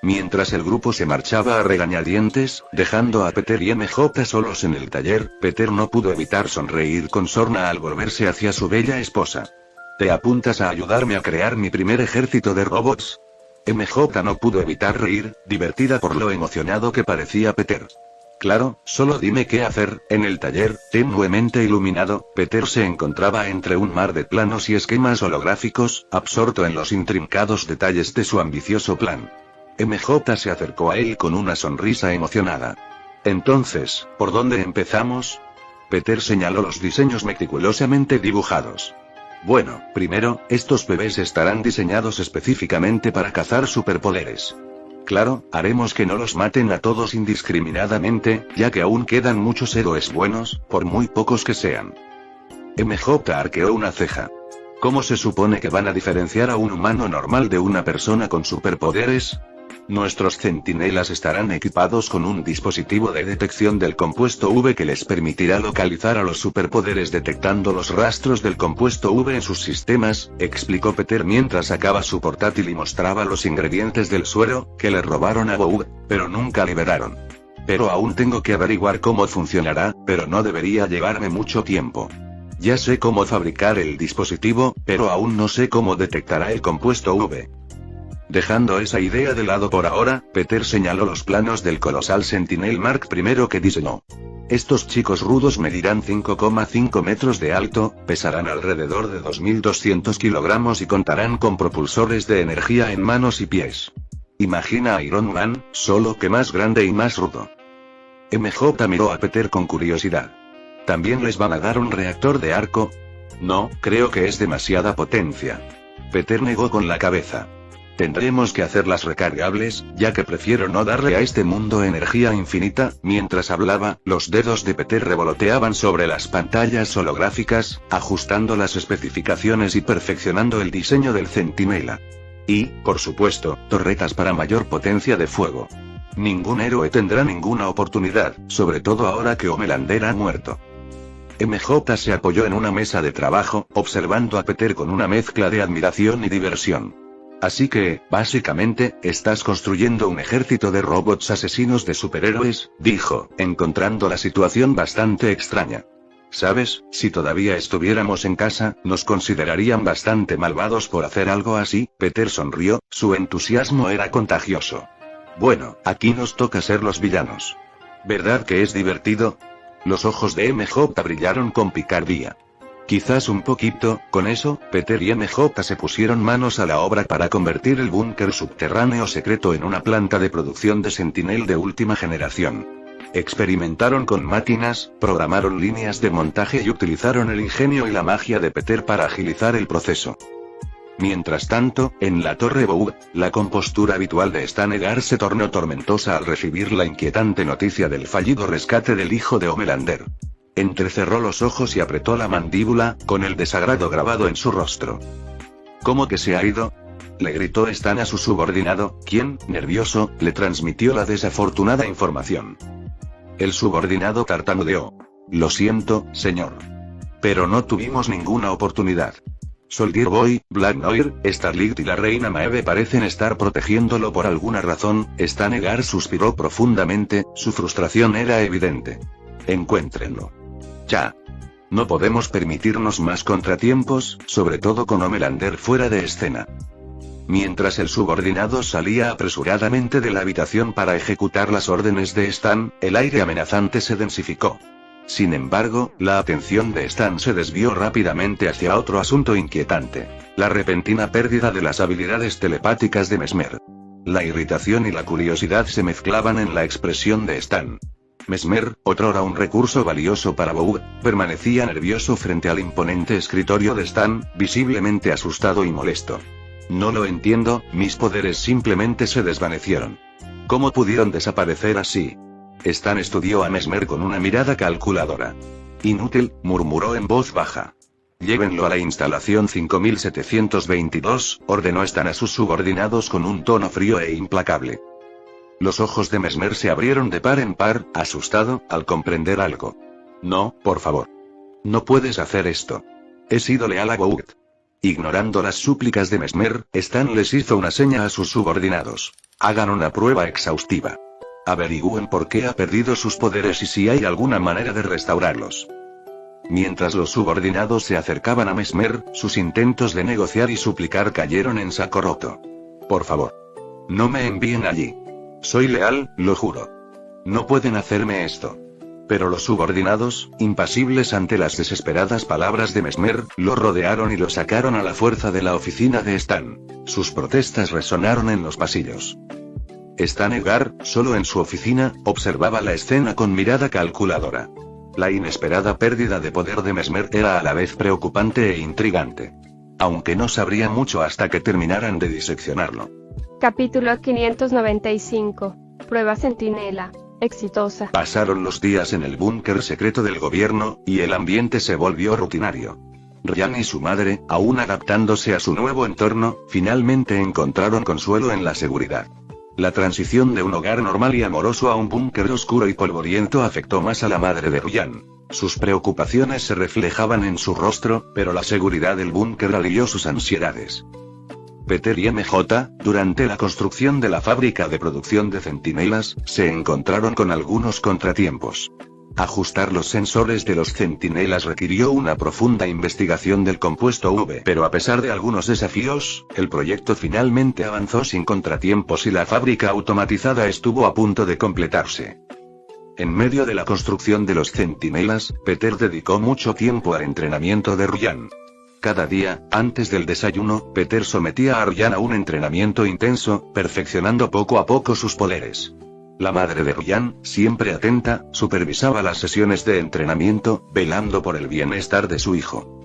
Mientras el grupo se marchaba a regañadientes, dejando a Peter y MJ solos en el taller, Peter no pudo evitar sonreír con sorna al volverse hacia su bella esposa. ¿Te apuntas a ayudarme a crear mi primer ejército de robots? MJ no pudo evitar reír, divertida por lo emocionado que parecía Peter. Claro, solo dime qué hacer. En el taller, tenuemente iluminado, Peter se encontraba entre un mar de planos y esquemas holográficos, absorto en los intrincados detalles de su ambicioso plan. MJ se acercó a él con una sonrisa emocionada. Entonces, ¿por dónde empezamos? Peter señaló los diseños meticulosamente dibujados. Bueno, primero, estos bebés estarán diseñados específicamente para cazar superpoderes. Claro, haremos que no los maten a todos indiscriminadamente, ya que aún quedan muchos héroes buenos, por muy pocos que sean. MJ arqueó una ceja. ¿Cómo se supone que van a diferenciar a un humano normal de una persona con superpoderes? Nuestros centinelas estarán equipados con un dispositivo de detección del compuesto V que les permitirá localizar a los superpoderes detectando los rastros del compuesto V en sus sistemas, explicó Peter mientras sacaba su portátil y mostraba los ingredientes del suero, que le robaron a Vogt, pero nunca liberaron. Pero aún tengo que averiguar cómo funcionará, pero no debería llevarme mucho tiempo. Ya sé cómo fabricar el dispositivo, pero aún no sé cómo detectará el compuesto V. Dejando esa idea de lado por ahora, Peter señaló los planos del colosal Sentinel Mark I que diseñó. Estos chicos rudos medirán 5,5 metros de alto, pesarán alrededor de 2.200 kilogramos y contarán con propulsores de energía en manos y pies. Imagina a Iron Man, solo que más grande y más rudo. MJ miró a Peter con curiosidad. ¿También les van a dar un reactor de arco? No, creo que es demasiada potencia. Peter negó con la cabeza. Tendremos que hacerlas recargables, ya que prefiero no darle a este mundo energía infinita. Mientras hablaba, los dedos de Peter revoloteaban sobre las pantallas holográficas, ajustando las especificaciones y perfeccionando el diseño del centinela. Y, por supuesto, torretas para mayor potencia de fuego. Ningún héroe tendrá ninguna oportunidad, sobre todo ahora que Homelander ha muerto. MJ se apoyó en una mesa de trabajo, observando a Peter con una mezcla de admiración y diversión. Así que, básicamente, estás construyendo un ejército de robots asesinos de superhéroes, dijo, encontrando la situación bastante extraña. ¿Sabes? Si todavía estuviéramos en casa, nos considerarían bastante malvados por hacer algo así. Peter sonrió, su entusiasmo era contagioso. Bueno, aquí nos toca ser los villanos. ¿Verdad que es divertido? Los ojos de MJ brillaron con picardía. Quizás un poquito. Con eso, Peter y MJ se pusieron manos a la obra para convertir el búnker subterráneo secreto en una planta de producción de Sentinel de última generación. Experimentaron con máquinas, programaron líneas de montaje y utilizaron el ingenio y la magia de Peter para agilizar el proceso. Mientras tanto, en la Torre Boug, la compostura habitual de Stan Edgar se tornó tormentosa al recibir la inquietante noticia del fallido rescate del hijo de Homelander. Entrecerró los ojos y apretó la mandíbula, con el desagrado grabado en su rostro. ¿Cómo que se ha ido? Le gritó Stan a su subordinado, quien, nervioso, le transmitió la desafortunada información. El subordinado tartamudeó. Lo siento, señor. Pero no tuvimos ninguna oportunidad. Soldier Boy, Black Noir, Starlight y la reina Maeve parecen estar protegiéndolo por alguna razón. Stan Edgar suspiró profundamente, su frustración era evidente. Encuéntrenlo. Ya. No podemos permitirnos más contratiempos, sobre todo con Homelander fuera de escena. Mientras el subordinado salía apresuradamente de la habitación para ejecutar las órdenes de Stan, el aire amenazante se densificó. Sin embargo, la atención de Stan se desvió rápidamente hacia otro asunto inquietante: la repentina pérdida de las habilidades telepáticas de Mesmer. La irritación y la curiosidad se mezclaban en la expresión de Stan. Mesmer, otrora un recurso valioso para Boug, permanecía nervioso frente al imponente escritorio de Stan, visiblemente asustado y molesto. No lo entiendo, mis poderes simplemente se desvanecieron. ¿Cómo pudieron desaparecer así? Stan estudió a Mesmer con una mirada calculadora. Inútil, murmuró en voz baja. Llévenlo a la instalación 5722, ordenó Stan a sus subordinados con un tono frío e implacable. Los ojos de Mesmer se abrieron de par en par, asustado, al comprender algo. No, por favor. No puedes hacer esto. He sido leal a Boug. Ignorando las súplicas de Mesmer, Stan les hizo una seña a sus subordinados. Hagan una prueba exhaustiva. Averigüen por qué ha perdido sus poderes y si hay alguna manera de restaurarlos. Mientras los subordinados se acercaban a Mesmer, sus intentos de negociar y suplicar cayeron en saco roto. Por favor. No me envíen allí. Soy leal, lo juro. No pueden hacerme esto. Pero los subordinados, impasibles ante las desesperadas palabras de Mesmer, lo rodearon y lo sacaron a la fuerza de la oficina de Stan. Sus protestas resonaron en los pasillos. Stan Edgar, solo en su oficina, observaba la escena con mirada calculadora. La inesperada pérdida de poder de Mesmer era a la vez preocupante e intrigante. Aunque no sabría mucho hasta que terminaran de diseccionarlo. Capítulo 595. Prueba Centinela. Exitosa. Pasaron los días en el búnker secreto del gobierno, y el ambiente se volvió rutinario. Ryan y su madre, aún adaptándose a su nuevo entorno, finalmente encontraron consuelo en la seguridad. La transición de un hogar normal y amoroso a un búnker oscuro y polvoriento afectó más a la madre de Ryan. Sus preocupaciones se reflejaban en su rostro, pero la seguridad del búnker alivió sus ansiedades. Peter y MJ, durante la construcción de la fábrica de producción de centinelas, se encontraron con algunos contratiempos. Ajustar los sensores de los centinelas requirió una profunda investigación del compuesto V, pero a pesar de algunos desafíos, el proyecto finalmente avanzó sin contratiempos y la fábrica automatizada estuvo a punto de completarse. En medio de la construcción de los centinelas, Peter dedicó mucho tiempo al entrenamiento de Ryan. Cada día, antes del desayuno, Peter sometía a Ryan a un entrenamiento intenso, perfeccionando poco a poco sus poderes. La madre de Ryan, siempre atenta, supervisaba las sesiones de entrenamiento, velando por el bienestar de su hijo.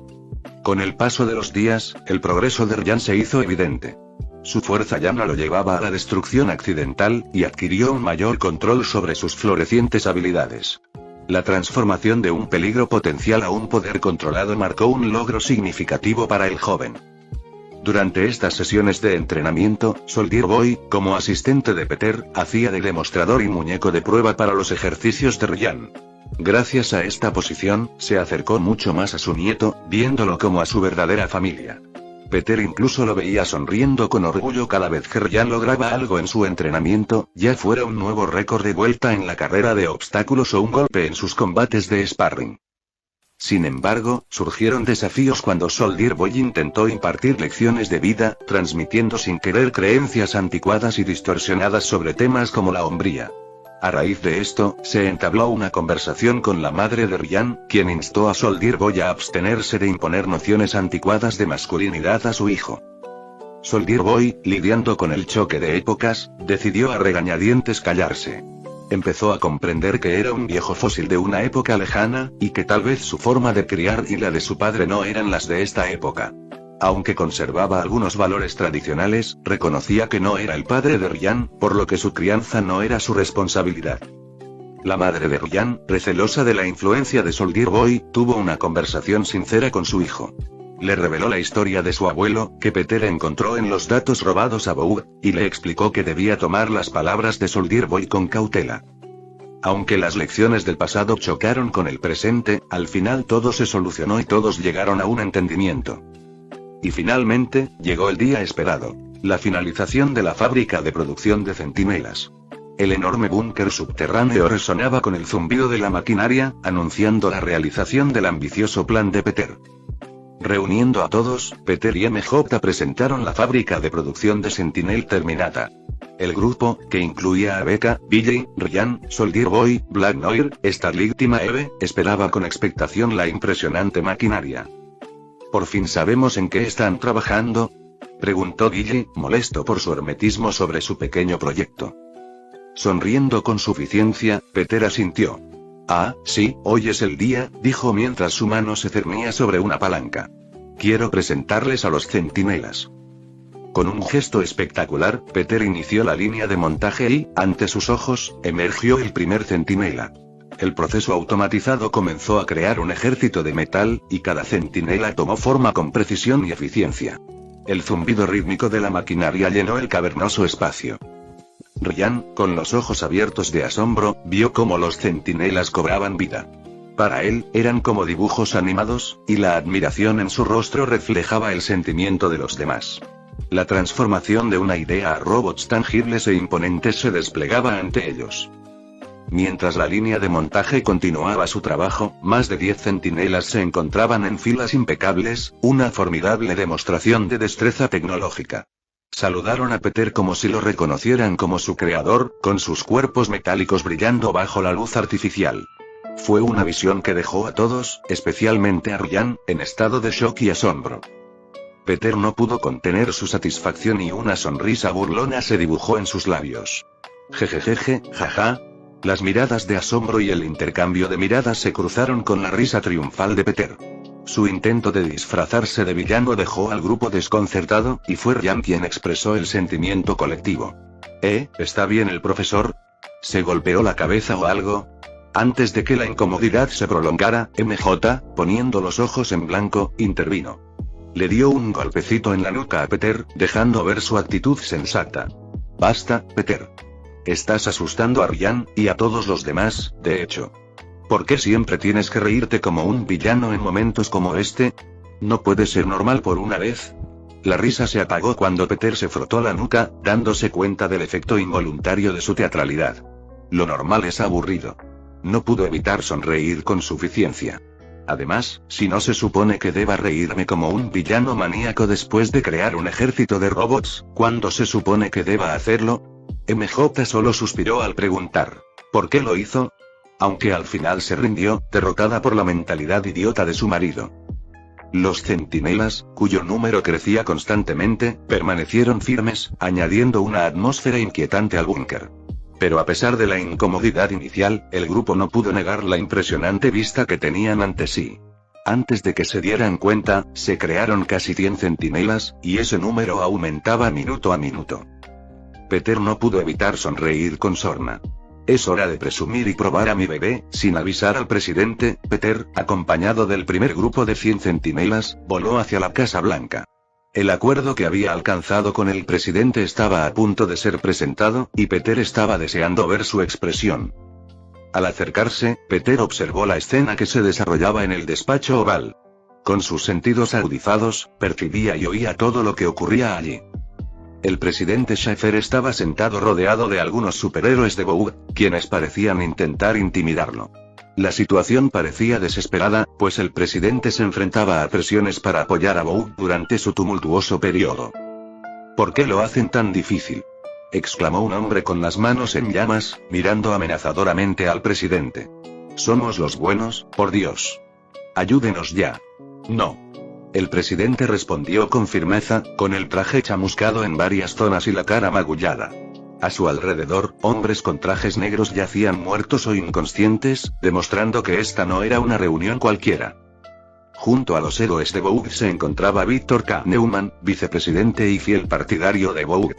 Con el paso de los días, el progreso de Ryan se hizo evidente. Su fuerza ya no lo llevaba a la destrucción accidental, y adquirió un mayor control sobre sus florecientes habilidades. La transformación de un peligro potencial a un poder controlado marcó un logro significativo para el joven. Durante estas sesiones de entrenamiento, Soldier Boy, como asistente de Peter, hacía de demostrador y muñeco de prueba para los ejercicios de Ryan. Gracias a esta posición, se acercó mucho más a su nieto, viéndolo como a su verdadera familia. Peter incluso lo veía sonriendo con orgullo cada vez que Ryan lograba algo en su entrenamiento, ya fuera un nuevo récord de vuelta en la carrera de obstáculos o un golpe en sus combates de sparring. Sin embargo, surgieron desafíos cuando Soldier Boy intentó impartir lecciones de vida, transmitiendo sin querer creencias anticuadas y distorsionadas sobre temas como la hombría. A raíz de esto, se entabló una conversación con la madre de Ryan, quien instó a Soldier Boy a abstenerse de imponer nociones anticuadas de masculinidad a su hijo. Soldier Boy, lidiando con el choque de épocas, decidió a regañadientes callarse. Empezó a comprender que era un viejo fósil de una época lejana, y que tal vez su forma de criar y la de su padre no eran las de esta época. Aunque conservaba algunos valores tradicionales, reconocía que no era el padre de Ryan, por lo que su crianza no era su responsabilidad. La madre de Ryan, recelosa de la influencia de Soldier Boy, tuvo una conversación sincera con su hijo. Le reveló la historia de su abuelo, que Peter encontró en los datos robados a Boug, y le explicó que debía tomar las palabras de Soldier Boy con cautela. Aunque las lecciones del pasado chocaron con el presente, al final todo se solucionó y todos llegaron a un entendimiento. Y finalmente, llegó el día esperado. La finalización de la fábrica de producción de centinelas. El enorme búnker subterráneo resonaba con el zumbido de la maquinaria, anunciando la realización del ambicioso plan de Peter. Reuniendo a todos, Peter y MJ presentaron la fábrica de producción de Sentinel terminada. El grupo, que incluía a Becca, Billy, Ryan, Soldier Boy, Black Noir, Starlight y Maeve, esperaba con expectación la impresionante maquinaria. ¿Por fin sabemos en qué están trabajando?, preguntó Billy, molesto por su hermetismo sobre su pequeño proyecto. Sonriendo con suficiencia, Peter asintió. Ah, sí, hoy es el día, dijo mientras su mano se cernía sobre una palanca. Quiero presentarles a los centinelas. Con un gesto espectacular, Peter inició la línea de montaje y, ante sus ojos, emergió el primer centinela. El proceso automatizado comenzó a crear un ejército de metal, y cada centinela tomó forma con precisión y eficiencia. El zumbido rítmico de la maquinaria llenó el cavernoso espacio. Ryan, con los ojos abiertos de asombro, vio cómo los centinelas cobraban vida. Para él, eran como dibujos animados, y la admiración en su rostro reflejaba el sentimiento de los demás. La transformación de una idea a robots tangibles e imponentes se desplegaba ante ellos. Mientras la línea de montaje continuaba su trabajo, más de 10 centinelas se encontraban en filas impecables, una formidable demostración de destreza tecnológica. Saludaron a Peter como si lo reconocieran como su creador, con sus cuerpos metálicos brillando bajo la luz artificial. Fue una visión que dejó a todos, especialmente a Ryan, en estado de shock y asombro. Peter no pudo contener su satisfacción y una sonrisa burlona se dibujó en sus labios. Jejejeje, jaja. Las miradas de asombro y el intercambio de miradas se cruzaron con la risa triunfal de Peter. Su intento de disfrazarse de villano dejó al grupo desconcertado, y fue Ryan quien expresó el sentimiento colectivo. ¿Está bien el profesor? ¿Se golpeó la cabeza o algo? Antes de que la incomodidad se prolongara, MJ, poniendo los ojos en blanco, intervino. Le dio un golpecito en la nuca a Peter, dejando ver su actitud sensata. Basta, Peter. Estás asustando a Ryan, y a todos los demás, de hecho. ¿Por qué siempre tienes que reírte como un villano en momentos como este? ¿No puede ser normal por una vez? La risa se apagó cuando Peter se frotó la nuca, dándose cuenta del efecto involuntario de su teatralidad. Lo normal es aburrido. No pudo evitar sonreír con suficiencia. Además, si no se supone que deba reírme como un villano maníaco después de crear un ejército de robots, ¿cuándo se supone que deba hacerlo? MJ solo suspiró al preguntar, ¿por qué lo hizo? Aunque al final se rindió, derrotada por la mentalidad idiota de su marido. Los centinelas, cuyo número crecía constantemente, permanecieron firmes, añadiendo una atmósfera inquietante al búnker. Pero a pesar de la incomodidad inicial, el grupo no pudo negar la impresionante vista que tenían ante sí. Antes de que se dieran cuenta, se crearon casi 100 centinelas, y ese número aumentaba minuto a minuto. Peter no pudo evitar sonreír con sorna. Es hora de presumir y probar a mi bebé. Sin avisar al presidente, Peter, acompañado del primer grupo de 100 centinelas, voló hacia la Casa Blanca. El acuerdo que había alcanzado con el presidente estaba a punto de ser presentado, y Peter estaba deseando ver su expresión. Al acercarse, Peter observó la escena que se desarrollaba en el despacho oval. Con sus sentidos agudizados, percibía y oía todo lo que ocurría allí. El presidente Schaeffer estaba sentado rodeado de algunos superhéroes de Vogue, quienes parecían intentar intimidarlo. La situación parecía desesperada, pues el presidente se enfrentaba a presiones para apoyar a Vogue durante su tumultuoso periodo. ¿Por qué lo hacen tan difícil?, exclamó un hombre con las manos en llamas, mirando amenazadoramente al presidente. Somos los buenos, por Dios. Ayúdenos ya. No. El presidente respondió con firmeza, con el traje chamuscado en varias zonas y la cara magullada. A su alrededor, hombres con trajes negros yacían muertos o inconscientes, demostrando que esta no era una reunión cualquiera. Junto a los héroes de Vogue se encontraba Victor K. Neumann, vicepresidente y fiel partidario de Vogue.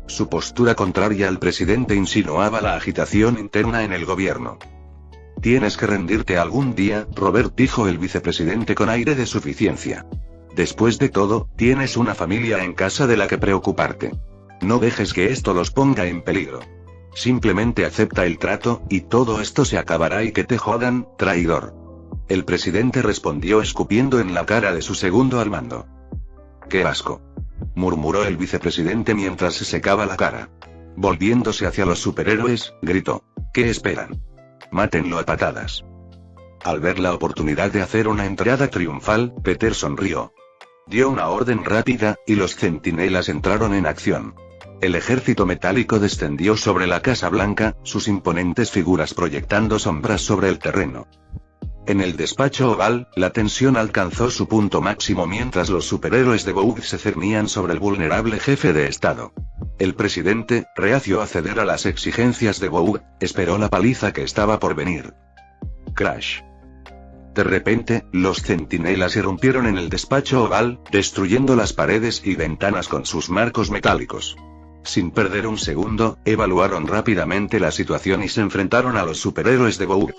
Su postura contraria al presidente insinuaba la agitación interna en el gobierno. Tienes que rendirte algún día, Robert, dijo el vicepresidente con aire de suficiencia. Después de todo, tienes una familia en casa de la que preocuparte. No dejes que esto los ponga en peligro. Simplemente acepta el trato, y todo esto se acabará y que te jodan, traidor. El presidente respondió escupiendo en la cara de su segundo al mando. ¡Qué asco!, murmuró el vicepresidente mientras se secaba la cara. Volviéndose hacia los superhéroes, gritó. ¿Qué esperan? Mátenlo a patadas. Al ver la oportunidad de hacer una entrada triunfal, Peter sonrió. Dio una orden rápida, y los centinelas entraron en acción. El ejército metálico descendió sobre la Casa Blanca, sus imponentes figuras proyectando sombras sobre el terreno. En el despacho oval, la tensión alcanzó su punto máximo mientras los superhéroes de Vogue se cernían sobre el vulnerable jefe de Estado. El presidente, reacio a ceder a las exigencias de Vogue, esperó la paliza que estaba por venir. Crash. De repente, los centinelas irrumpieron en el despacho oval, destruyendo las paredes y ventanas con sus marcos metálicos. Sin perder un segundo, evaluaron rápidamente la situación y se enfrentaron a los superhéroes de Vogue.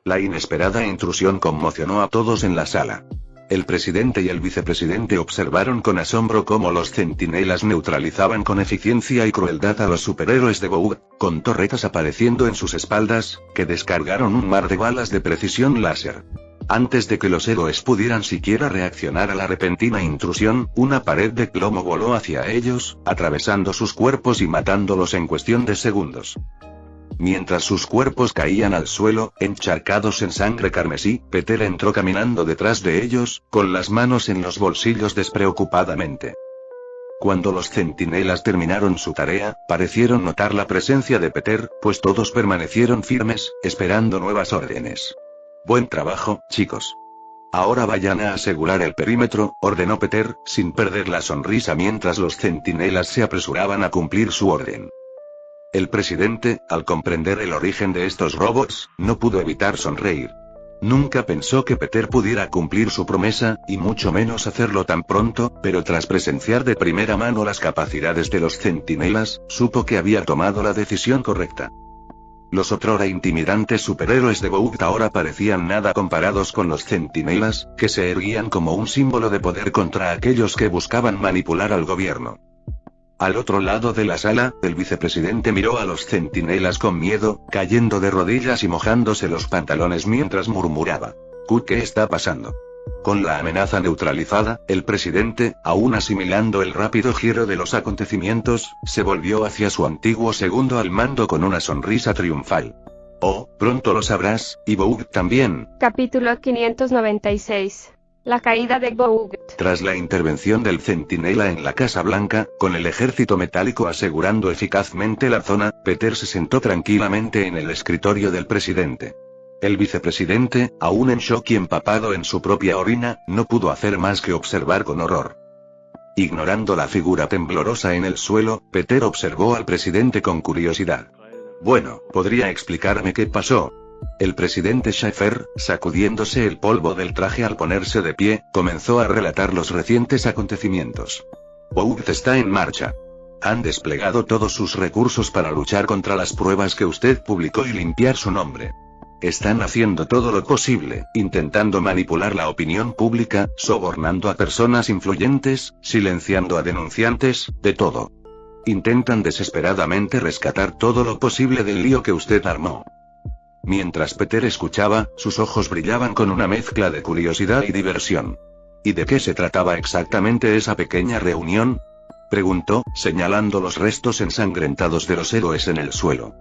La inesperada intrusión conmocionó a todos en la sala. El presidente y el vicepresidente observaron con asombro cómo los centinelas neutralizaban con eficiencia y crueldad a los superhéroes de Vogue, con torretas apareciendo en sus espaldas, que descargaron un mar de balas de precisión láser. Antes de que los héroes pudieran siquiera reaccionar a la repentina intrusión, una pared de plomo voló hacia ellos, atravesando sus cuerpos y matándolos en cuestión de segundos. Mientras sus cuerpos caían al suelo, encharcados en sangre carmesí, Peter entró caminando detrás de ellos, con las manos en los bolsillos despreocupadamente. Cuando los centinelas terminaron su tarea, parecieron notar la presencia de Peter, pues todos permanecieron firmes, esperando nuevas órdenes. Buen trabajo, chicos. Ahora vayan a asegurar el perímetro, ordenó Peter, sin perder la sonrisa mientras los centinelas se apresuraban a cumplir su orden. El presidente, al comprender el origen de estos robots, no pudo evitar sonreír. Nunca pensó que Peter pudiera cumplir su promesa, y mucho menos hacerlo tan pronto, pero tras presenciar de primera mano las capacidades de los centinelas, supo que había tomado la decisión correcta. Los otrora intimidantes superhéroes de Vogue ahora parecían nada comparados con los centinelas, que se erguían como un símbolo de poder contra aquellos que buscaban manipular al gobierno. Al otro lado de la sala, el vicepresidente miró a los centinelas con miedo, cayendo de rodillas y mojándose los pantalones mientras murmuraba. ¿Qué está pasando? Con la amenaza neutralizada, el presidente, aún asimilando el rápido giro de los acontecimientos, se volvió hacia su antiguo segundo al mando con una sonrisa triunfal. Oh, pronto lo sabrás, y Boug también. Capítulo 596. La caída de Boug. Tras la intervención del centinela en la Casa Blanca, con el ejército metálico asegurando eficazmente la zona, Peter se sentó tranquilamente en el escritorio del presidente. El vicepresidente, aún en shock y empapado en su propia orina, no pudo hacer más que observar con horror. Ignorando la figura temblorosa en el suelo, Peter observó al presidente con curiosidad. Bueno, ¿podría explicarme qué pasó? El presidente Schaeffer, sacudiéndose el polvo del traje al ponerse de pie, comenzó a relatar los recientes acontecimientos. Boug está en marcha. Han desplegado todos sus recursos para luchar contra las pruebas que usted publicó y limpiar su nombre. Están haciendo todo lo posible, intentando manipular la opinión pública, sobornando a personas influyentes, silenciando a denunciantes, de todo. Intentan desesperadamente rescatar todo lo posible del lío que usted armó. Mientras Peter escuchaba, sus ojos brillaban con una mezcla de curiosidad y diversión. ¿Y de qué se trataba exactamente esa pequeña reunión?, preguntó, señalando los restos ensangrentados de los héroes en el suelo.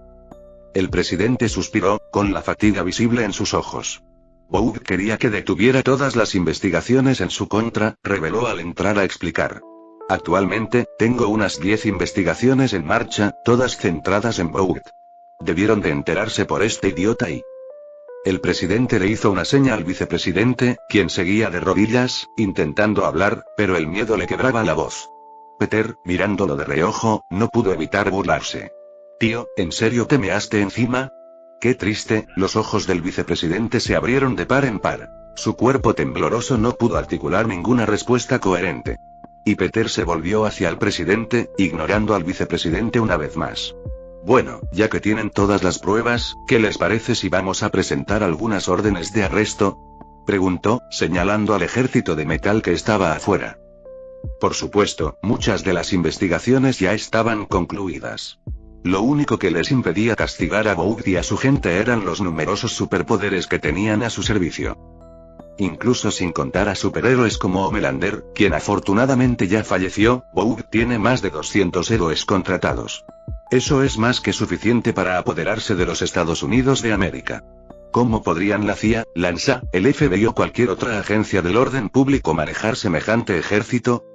El presidente suspiró, con la fatiga visible en sus ojos. Boug quería que detuviera todas las investigaciones en su contra, reveló al entrar a explicar. Actualmente, tengo unas 10 investigaciones en marcha, todas centradas en Boug. Debieron de enterarse por este idiota y... El presidente le hizo una seña al vicepresidente, quien seguía de rodillas, intentando hablar, pero el miedo le quebraba la voz. Peter, mirándolo de reojo, no pudo evitar burlarse. Tío, ¿en serio te measte encima? Qué triste. Los ojos del vicepresidente se abrieron de par en par. Su cuerpo tembloroso no pudo articular ninguna respuesta coherente. Y Peter se volvió hacia el presidente, ignorando al vicepresidente una vez más. Bueno, ya que tienen todas las pruebas, ¿qué les parece si vamos a presentar algunas órdenes de arresto?, preguntó, señalando al ejército de metal que estaba afuera. Por supuesto, muchas de las investigaciones ya estaban concluidas. Lo único que les impedía castigar a Boug y a su gente eran los numerosos superpoderes que tenían a su servicio. Incluso sin contar a superhéroes como Homelander, quien afortunadamente ya falleció, Boug tiene más de 200 héroes contratados. Eso es más que suficiente para apoderarse de los Estados Unidos de América. ¿Cómo podrían la CIA, la NSA, el FBI o cualquier otra agencia del orden público manejar semejante ejército?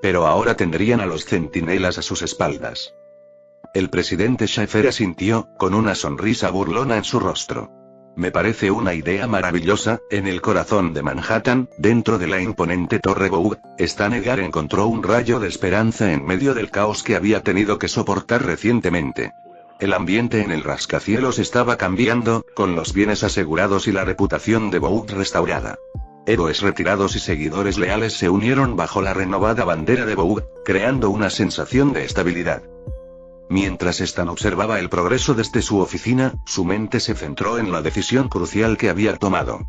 Pero ahora tendrían a los centinelas a sus espaldas. El presidente Schaeffer asintió, con una sonrisa burlona en su rostro. Me parece una idea maravillosa. En el corazón de Manhattan, dentro de la imponente Torre Boug, Stanegar encontró un rayo de esperanza en medio del caos que había tenido que soportar recientemente. El ambiente en el rascacielos estaba cambiando, con los bienes asegurados y la reputación de Boug restaurada. Héroes retirados y seguidores leales se unieron bajo la renovada bandera de Boug, creando una sensación de estabilidad. Mientras Stan observaba el progreso desde su oficina, su mente se centró en la decisión crucial que había tomado.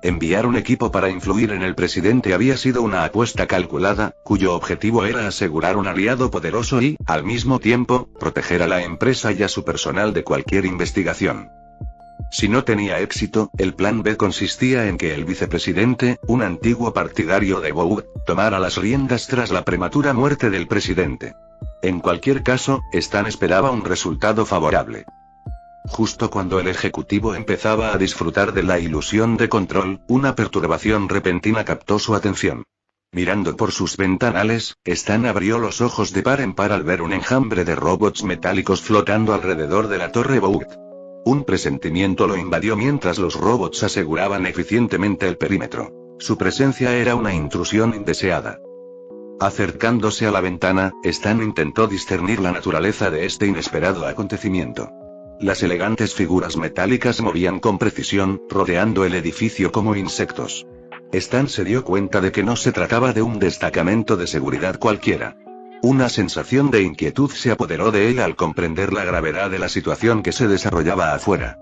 Enviar un equipo para influir en el presidente había sido una apuesta calculada, cuyo objetivo era asegurar un aliado poderoso y, al mismo tiempo, proteger a la empresa y a su personal de cualquier investigación. Si no tenía éxito, el plan B consistía en que el vicepresidente, un antiguo partidario de Boug, tomara las riendas tras la prematura muerte del presidente. En cualquier caso, Stan esperaba un resultado favorable. Justo cuando el ejecutivo empezaba a disfrutar de la ilusión de control, una perturbación repentina captó su atención. Mirando por sus ventanales, Stan abrió los ojos de par en par al ver un enjambre de robots metálicos flotando alrededor de la Torre Boug. Un presentimiento lo invadió mientras los robots aseguraban eficientemente el perímetro. Su presencia era una intrusión indeseada. Acercándose a la ventana, Stan intentó discernir la naturaleza de este inesperado acontecimiento. Las elegantes figuras metálicas movían con precisión, rodeando el edificio como insectos. Stan se dio cuenta de que no se trataba de un destacamento de seguridad cualquiera. Una sensación de inquietud se apoderó de él al comprender la gravedad de la situación que se desarrollaba afuera.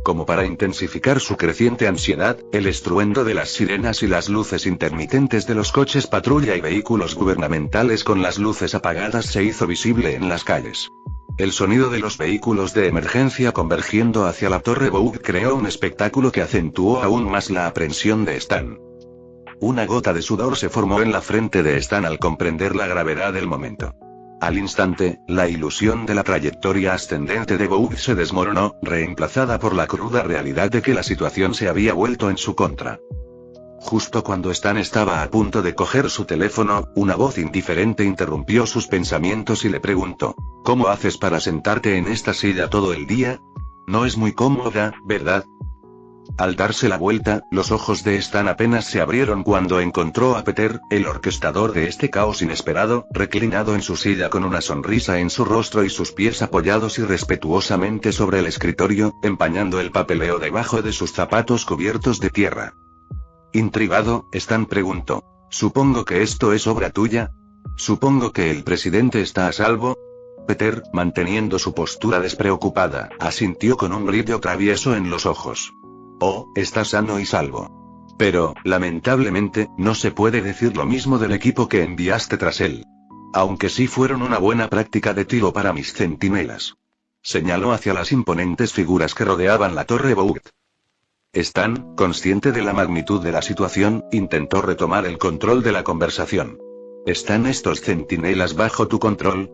Como para intensificar su creciente ansiedad, el estruendo de las sirenas y las luces intermitentes de los coches patrulla y vehículos gubernamentales con las luces apagadas se hizo visible en las calles. El sonido de los vehículos de emergencia convergiendo hacia la Torre Boug creó un espectáculo que acentuó aún más la aprensión de Stan. Una gota de sudor se formó en la frente de Stan al comprender la gravedad del momento. Al instante, la ilusión de la trayectoria ascendente de Boog se desmoronó, reemplazada por la cruda realidad de que la situación se había vuelto en su contra. Justo cuando Stan estaba a punto de coger su teléfono, una voz indiferente interrumpió sus pensamientos y le preguntó: ¿Cómo haces para sentarte en esta silla todo el día? No es muy cómoda, ¿verdad? Al darse la vuelta, los ojos de Stan apenas se abrieron cuando encontró a Peter, el orquestador de este caos inesperado, reclinado en su silla con una sonrisa en su rostro y sus pies apoyados irrespetuosamente sobre el escritorio, empañando el papeleo debajo de sus zapatos cubiertos de tierra. Intrigado, Stan preguntó: ¿Supongo que esto es obra tuya? ¿Supongo que el presidente está a salvo? Peter, manteniendo su postura despreocupada, asintió con un brillo travieso en los ojos. Oh, está sano y salvo. Pero, lamentablemente, no se puede decir lo mismo del equipo que enviaste tras él. Aunque sí fueron una buena práctica de tiro para mis centinelas. Señaló hacia las imponentes figuras que rodeaban la torre Boog. Stan, consciente de la magnitud de la situación, intentó retomar el control de la conversación. ¿Están estos centinelas bajo tu control?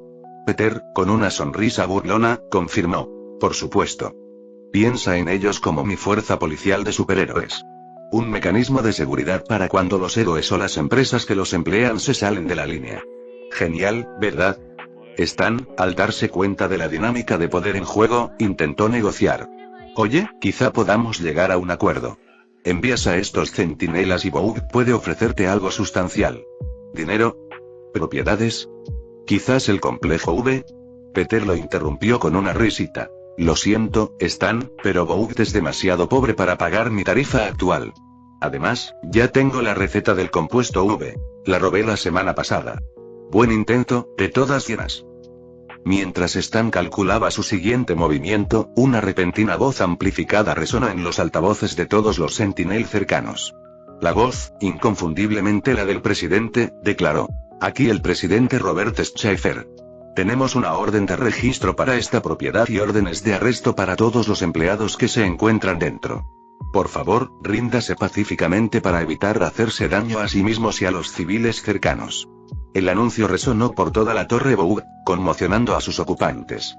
Peter, con una sonrisa burlona, confirmó. Por supuesto. Piensa en ellos como mi fuerza policial de superhéroes. Un mecanismo de seguridad para cuando los héroes o las empresas que los emplean se salen de la línea. Genial, ¿verdad? Stan, al darse cuenta de la dinámica de poder en juego, intentó negociar. Oye, quizá podamos llegar a un acuerdo. Envías a estos centinelas y Boog puede ofrecerte algo sustancial. ¿Dinero? ¿Propiedades? ¿Quizás el complejo V? Peter lo interrumpió con una risita. Lo siento, Stan, pero Boog es demasiado pobre para pagar mi tarifa actual. Además, ya tengo la receta del compuesto V. La robé la semana pasada. Buen intento, de todas llenas. Mientras Stan calculaba su siguiente movimiento, una repentina voz amplificada resonó en los altavoces de todos los Sentinel cercanos. La voz, inconfundiblemente la del presidente, declaró. Aquí el presidente Robert Schaeffer. Tenemos una orden de registro para esta propiedad y órdenes de arresto para todos los empleados que se encuentran dentro. Por favor, ríndase pacíficamente para evitar hacerse daño a sí mismos y a los civiles cercanos. El anuncio resonó por toda la torre Boog, conmocionando a sus ocupantes.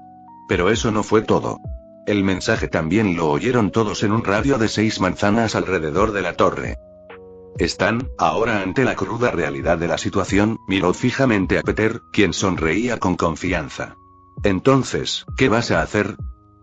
Pero eso no fue todo. El mensaje también lo oyeron todos en un radio de 6 manzanas alrededor de la torre. Stan, ahora ante la cruda realidad de la situación, miró fijamente a Peter, quien sonreía con confianza. Entonces, ¿qué vas a hacer?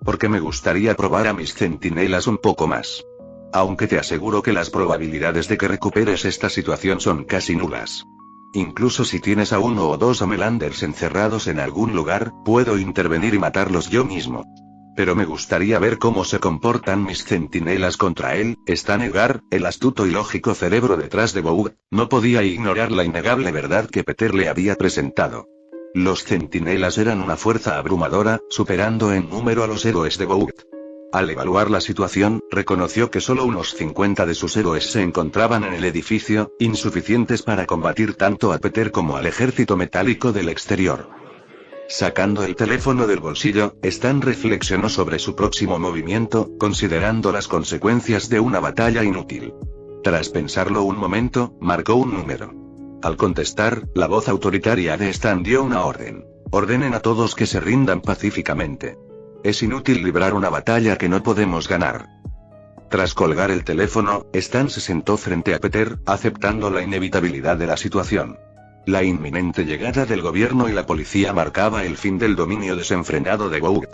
Porque me gustaría probar a mis centinelas un poco más. Aunque te aseguro que las probabilidades de que recuperes esta situación son casi nulas. Incluso si tienes a 1 o 2 Homelanders encerrados en algún lugar, puedo intervenir y matarlos yo mismo. Pero me gustaría ver cómo se comportan mis centinelas contra él. Stan Edgar, el astuto y lógico cerebro detrás de Boog, no podía ignorar la innegable verdad que Peter le había presentado. Los centinelas eran una fuerza abrumadora, superando en número a los héroes de Boog. Al evaluar la situación, reconoció que solo unos 50 de sus héroes se encontraban en el edificio, insuficientes para combatir tanto a Peter como al ejército metálico del exterior. Sacando el teléfono del bolsillo, Stan reflexionó sobre su próximo movimiento, considerando las consecuencias de una batalla inútil. Tras pensarlo un momento, marcó un número. Al contestar, la voz autoritaria de Stan dio una orden. Ordenen a todos que se rindan pacíficamente. Es inútil librar una batalla que no podemos ganar. Tras colgar el teléfono, Stan se sentó frente a Peter, aceptando la inevitabilidad de la situación. La inminente llegada del gobierno y la policía marcaba el fin del dominio desenfrenado de Boog.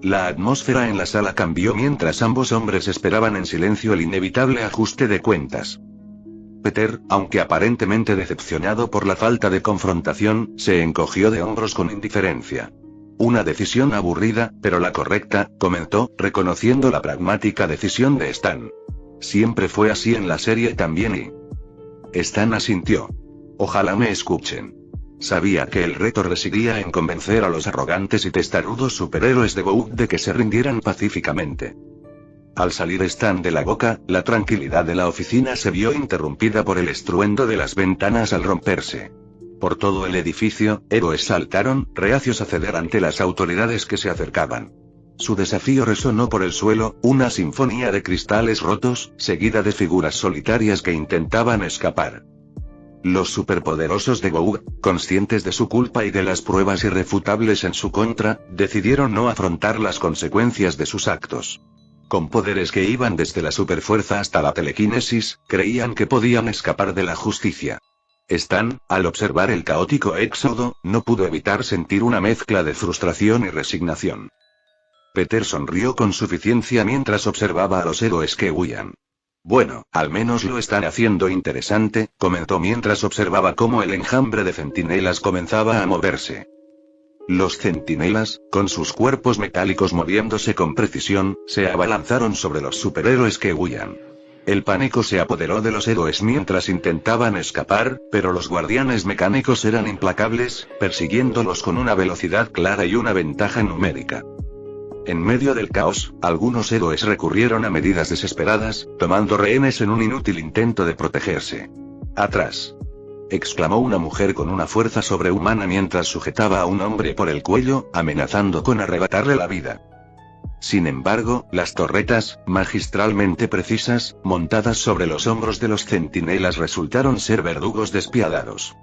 La atmósfera en la sala cambió mientras ambos hombres esperaban en silencio el inevitable ajuste de cuentas. Peter, aunque aparentemente decepcionado por la falta de confrontación, se encogió de hombros con indiferencia. Una decisión aburrida, pero la correcta, comentó, reconociendo la pragmática decisión de Stan. Siempre fue así en la serie también y... Stan asintió. Ojalá me escuchen. Sabía que el reto residía en convencer a los arrogantes y testarudos superhéroes de Boog de que se rindieran pacíficamente. Al salir Stan de la boca, la tranquilidad de la oficina se vio interrumpida por el estruendo de las ventanas al romperse. Por todo el edificio, héroes saltaron, reacios a ceder ante las autoridades que se acercaban. Su desafío resonó por el suelo, una sinfonía de cristales rotos, seguida de figuras solitarias que intentaban escapar. Los superpoderosos de Vogue, conscientes de su culpa y de las pruebas irrefutables en su contra, decidieron no afrontar las consecuencias de sus actos. Con poderes que iban desde la superfuerza hasta la telequinesis, creían que podían escapar de la justicia. Stan, al observar el caótico éxodo, no pudo evitar sentir una mezcla de frustración y resignación. Peter sonrió con suficiencia mientras observaba a los héroes que huían. Bueno, al menos lo están haciendo interesante, comentó mientras observaba cómo el enjambre de centinelas comenzaba a moverse. Los centinelas, con sus cuerpos metálicos moviéndose con precisión, se abalanzaron sobre los superhéroes que huían. El pánico se apoderó de los héroes mientras intentaban escapar, pero los guardianes mecánicos eran implacables, persiguiéndolos con una velocidad clara y una ventaja numérica. En medio del caos, algunos héroes recurrieron a medidas desesperadas, tomando rehenes en un inútil intento de protegerse. ¡Atrás!, exclamó una mujer con una fuerza sobrehumana mientras sujetaba a un hombre por el cuello, amenazando con arrebatarle la vida. Sin embargo, las torretas, magistralmente precisas, montadas sobre los hombros de los centinelas resultaron ser verdugos despiadados.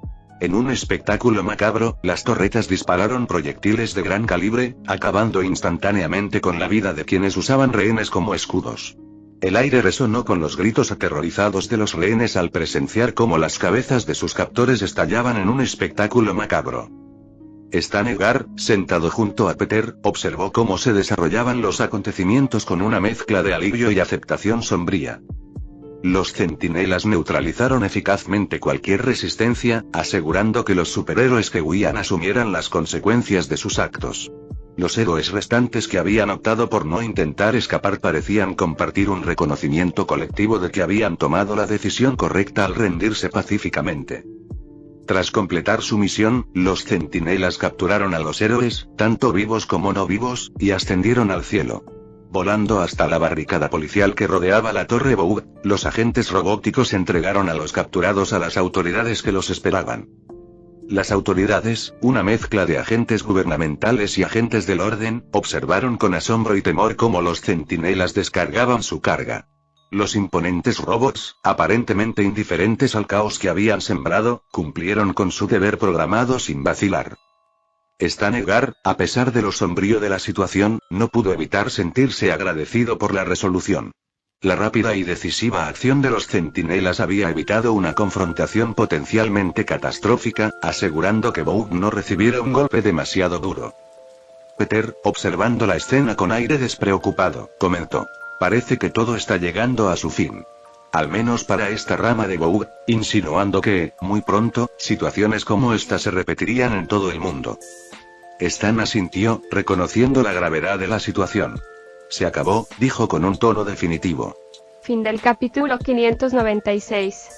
En un espectáculo macabro, las torretas dispararon proyectiles de gran calibre, acabando instantáneamente con la vida de quienes usaban rehenes como escudos. El aire resonó con los gritos aterrorizados de los rehenes al presenciar cómo las cabezas de sus captores estallaban en un espectáculo macabro. Stan Edgar, sentado junto a Peter, observó cómo se desarrollaban los acontecimientos con una mezcla de alivio y aceptación sombría. Los centinelas neutralizaron eficazmente cualquier resistencia, asegurando que los superhéroes que huían asumieran las consecuencias de sus actos. Los héroes restantes que habían optado por no intentar escapar parecían compartir un reconocimiento colectivo de que habían tomado la decisión correcta al rendirse pacíficamente. Tras completar su misión, los centinelas capturaron a los héroes, tanto vivos como no vivos, y ascendieron al cielo. Volando hasta la barricada policial que rodeaba la Torre Vogue, los agentes robóticos entregaron a los capturados a las autoridades que los esperaban. Las autoridades, una mezcla de agentes gubernamentales y agentes del orden, observaron con asombro y temor cómo los centinelas descargaban su carga. Los imponentes robots, aparentemente indiferentes al caos que habían sembrado, cumplieron con su deber programado sin vacilar. Stan Edgar, a pesar de lo sombrío de la situación, no pudo evitar sentirse agradecido por la resolución. La rápida y decisiva acción de los centinelas había evitado una confrontación potencialmente catastrófica, asegurando que Vogue no recibiera un golpe demasiado duro. Peter, observando la escena con aire despreocupado, comentó: «Parece que todo está llegando a su fin. Al menos para esta rama de Vogue», insinuando que, muy pronto, situaciones como esta se repetirían en todo el mundo. Stan asintió, reconociendo la gravedad de la situación. «Se acabó», dijo con un tono definitivo. Fin del capítulo 596.